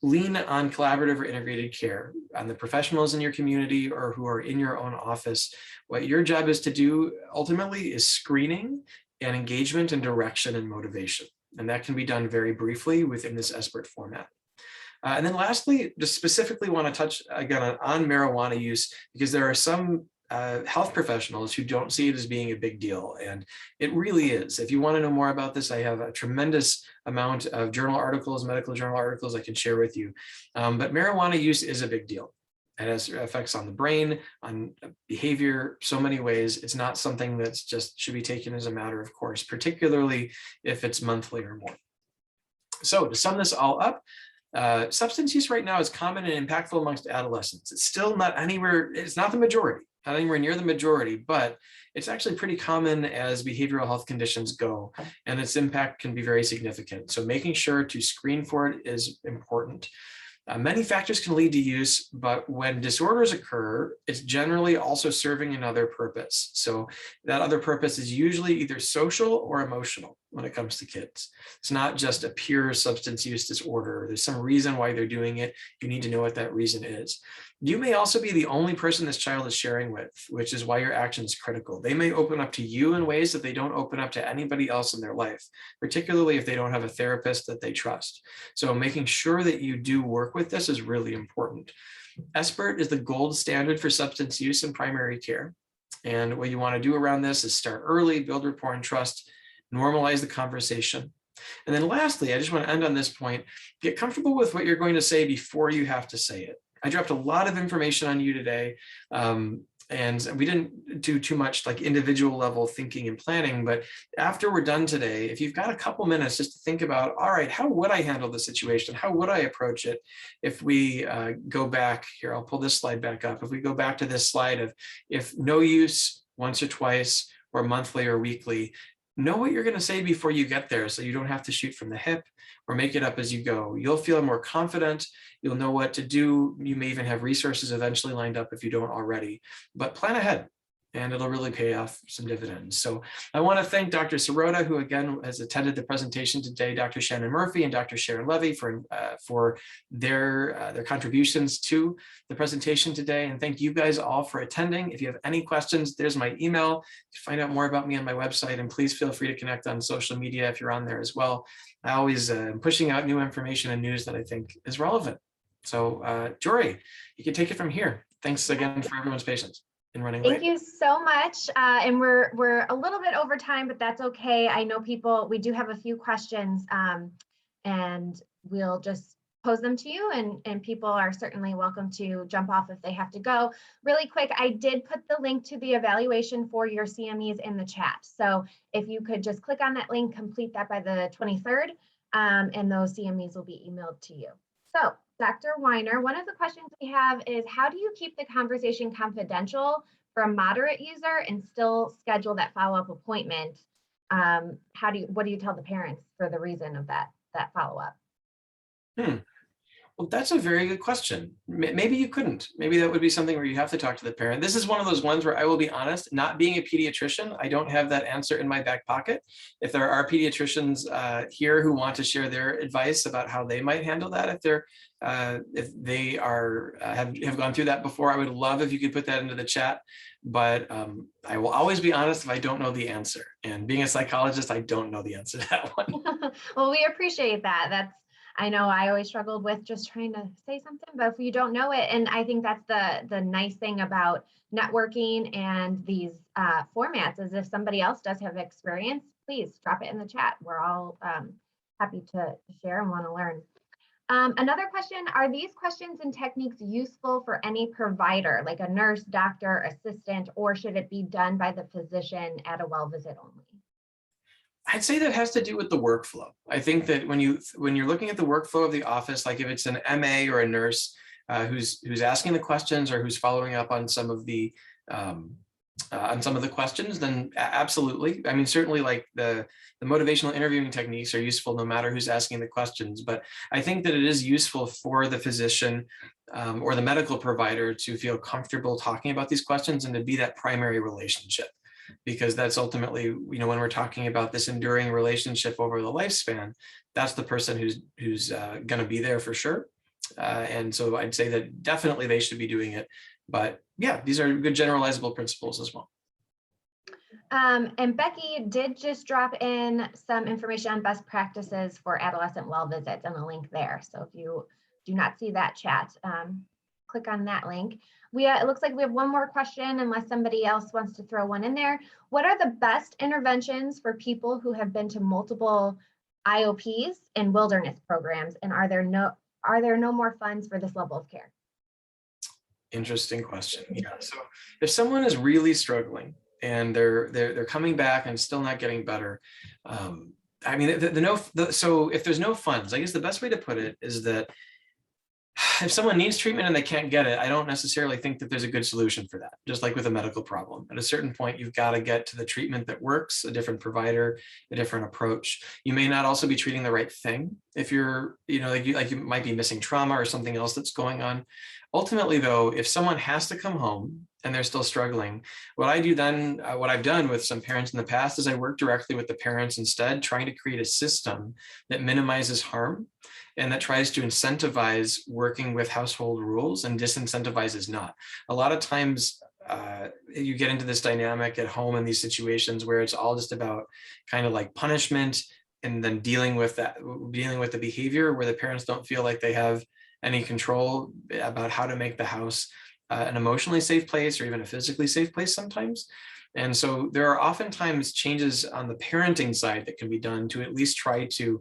Lean on collaborative or integrated care, on the professionals in your community or who are in your own office. What your job is to do ultimately is screening and engagement and direction and motivation. And that can be done very briefly within this SBIRT format. And then lastly, just specifically want to touch again on marijuana use, because there are some health professionals who don't see it as being a big deal. And it really is. If you want to know more about this, I have a tremendous amount of journal articles, medical journal articles I can share with you. But marijuana use is a big deal. It has effects on the brain, on behavior, so many ways. It's not something that's just should be taken as a matter of course, particularly if it's monthly or more. So to sum this all up, substance use right now is common and impactful amongst adolescents. It's still not anywhere, it's not the majority, not anywhere near the majority, but it's actually pretty common as behavioral health conditions go, and its impact can be very significant. So making sure to screen for it is important. Many factors can lead to use, but when disorders occur, it's generally also serving another purpose. So that other purpose is usually either social or emotional when it comes to kids. It's not just a pure substance use disorder. There's some reason why they're doing it. You need to know what that reason is. You may also be the only person this child is sharing with, which is why your action is critical. They may open up to you in ways that they don't open up to anybody else in their life, particularly if they don't have a therapist that they trust. So making sure that you do work with this is really important. SBIRT is the gold standard for substance use in primary care. And what you want to do around this is start early, build rapport and trust, normalize the conversation. And then lastly, I just want to end on this point, get comfortable with what you're going to say before you have to say it. I dropped a lot of information on you today, and we didn't do too much like individual level thinking and planning, but after we're done today, if you've got a couple minutes just to think about, all right, how would I handle the situation? How would I approach it? If we go back here, I'll pull this slide back up. If we go back to this slide of if no use once or twice or monthly or weekly, know what you're going to say before you get there so you don't have to shoot from the hip or make it up as you go. You'll feel more confident. You'll know what to do. You may even have resources eventually lined up if you don't already, but plan ahead and it'll really pay off some dividends. So I want to thank Dr. Sirota, who again has attended the presentation today, Dr. Shannon Murphy and Dr. Sharon Levy for their contributions to the presentation today. And thank you guys all for attending. If you have any questions, there's my email to find out more about me on my website, and please feel free to connect on social media if you're on there as well. I always am pushing out new information and news that I think is relevant. So Jory, you can take it from here. Thanks again for everyone's patience in running late. Thank you so much. And we're a little bit over time, but that's okay. I know we do have a few questions, and we'll just pose them to you, and people are certainly welcome to jump off if they have to go. Really quick, I did put the link to the evaluation for your CMEs in the chat. So if you could just click on that link, complete that by the 23rd, and those CMEs will be emailed to you. So Dr. Weiner, one of the questions we have is, how do you keep the conversation confidential for a moderate user and still schedule that follow-up appointment? What do you tell the parents for the reason of that follow-up? Well, that's a very good question. Maybe you couldn't. Maybe that would be something where you have to talk to the parent. This is one of those ones where I will be honest, not being a pediatrician, I don't have that answer in my back pocket. If there are pediatricians here who want to share their advice about how they might handle that, if they have gone through that before, I would love if you could put that into the chat. But I will always be honest if I don't know the answer. And being a psychologist, I don't know the answer to that one. Well, we appreciate that. I know I always struggled with just trying to say something, but if you don't know it, and I think that's the nice thing about networking and these formats is if somebody else does have experience, please drop it in the chat. We're all happy to share and want to learn. Another question, are these questions and techniques useful for any provider, like a nurse, doctor, assistant, or should it be done by the physician at a well visit only? I'd say that has to do with the workflow. I think that when you're looking at the workflow of the office, like if it's an MA or a nurse who's asking the questions or who's following up on some of the on some of the questions, then absolutely. I mean, certainly like the motivational interviewing techniques are useful no matter who's asking the questions, but I think that it is useful for the physician or the medical provider to feel comfortable talking about these questions and to be that primary relationship, because that's ultimately, you know, when we're talking about this enduring relationship over the lifespan, that's the person who's going to be there for sure. And so I'd say that definitely they should be doing it. But yeah, these are good generalizable principles as well. And Becky did just drop in some information on best practices for adolescent well visits and a link there. So if you do not see that chat, click on that link. It looks like we have one more question, unless somebody else wants to throw one in there. What are the best interventions for people who have been to multiple IOPs and wilderness programs? And are there no more funds for this level of care? Interesting question. Yeah. So if someone is really struggling and they're coming back and still not getting better, I mean, so if there's no funds, I guess the best way to put it is that if someone needs treatment and they can't get it, I don't necessarily think that there's a good solution for that. Just like with a medical problem, at a certain point, you've got to get to the treatment that works, a different provider, a different approach. You may not also be treating the right thing if you're, you know, like you might be missing trauma or something else that's going on. Ultimately, though, if someone has to come home and they're still struggling, what I've done with some parents in the past is I work directly with the parents instead, trying to create a system that minimizes harm and that tries to incentivize working with household rules and disincentivizes not. A lot of times you get into this dynamic at home in these situations where it's all just about kind of like punishment and then dealing with the behavior, where the parents don't feel like they have any control about how to make the house an emotionally safe place or even a physically safe place sometimes. And so there are oftentimes changes on the parenting side that can be done to at least try to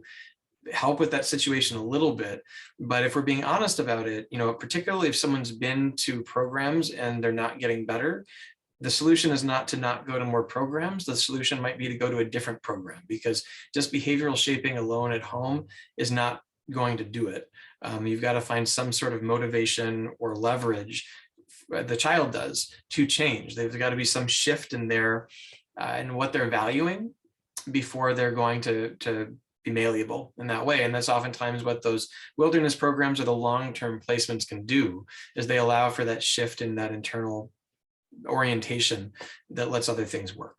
help with that situation a little bit. But if we're being honest about it, you know, particularly if someone's been to programs and they're not getting better, the solution is not to not go to more programs. The solution might be to go to a different program, because just behavioral shaping alone at home is not going to do it. You've got to find some sort of motivation or leverage, the child does, to change. There's got to be some shift in their in what they're valuing before they're going to be malleable in that way. And that's oftentimes what those wilderness programs or the long-term placements can do, is they allow for that shift in that internal orientation that lets other things work.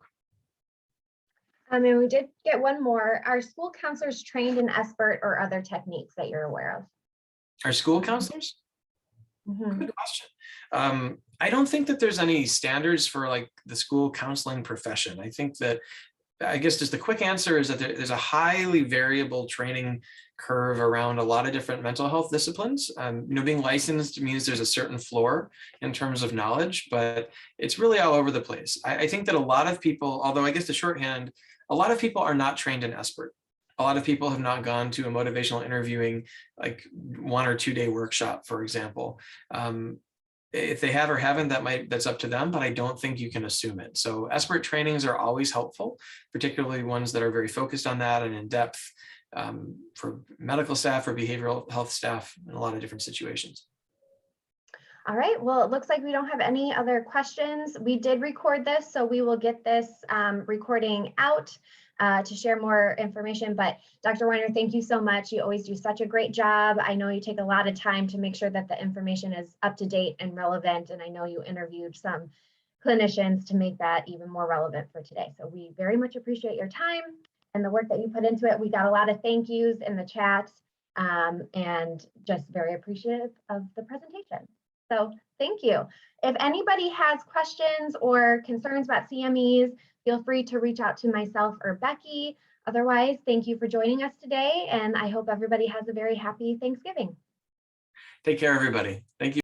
And we did get one more. Are school counselors trained in SBIRT or other techniques that you're aware of? Are school counselors? Mm-hmm. Good question. I don't think that there's any standards for like the school counseling profession. I think that, I guess just the quick answer is that there's a highly variable training curve around a lot of different mental health disciplines. You know, being licensed means there's a certain floor in terms of knowledge, but it's really all over the place. I think that a lot of people, although I guess the shorthand, a lot of people are not trained in SBIRT. A lot of people have not gone to a motivational interviewing, like 1 or 2 day workshop, for example. If they have or haven't, that's up to them, but I don't think you can assume it. So SBIRT trainings are always helpful, particularly ones that are very focused on that and in depth, for medical staff or behavioral health staff in a lot of different situations. All right, well, it looks like we don't have any other questions. We did record this, so we will get this recording out to share more information. But Dr. Weiner, thank you so much. You always do such a great job. I know you take a lot of time to make sure that the information is up to date and relevant. And I know you interviewed some clinicians to make that even more relevant for today. So we very much appreciate your time and the work that you put into it. We got a lot of thank yous in the chat and just very appreciative of the presentation. So thank you. If anybody has questions or concerns about CMEs, feel free to reach out to myself or Becky. Otherwise, thank you for joining us today, and I hope everybody has a very happy Thanksgiving. Take care, everybody. Thank you.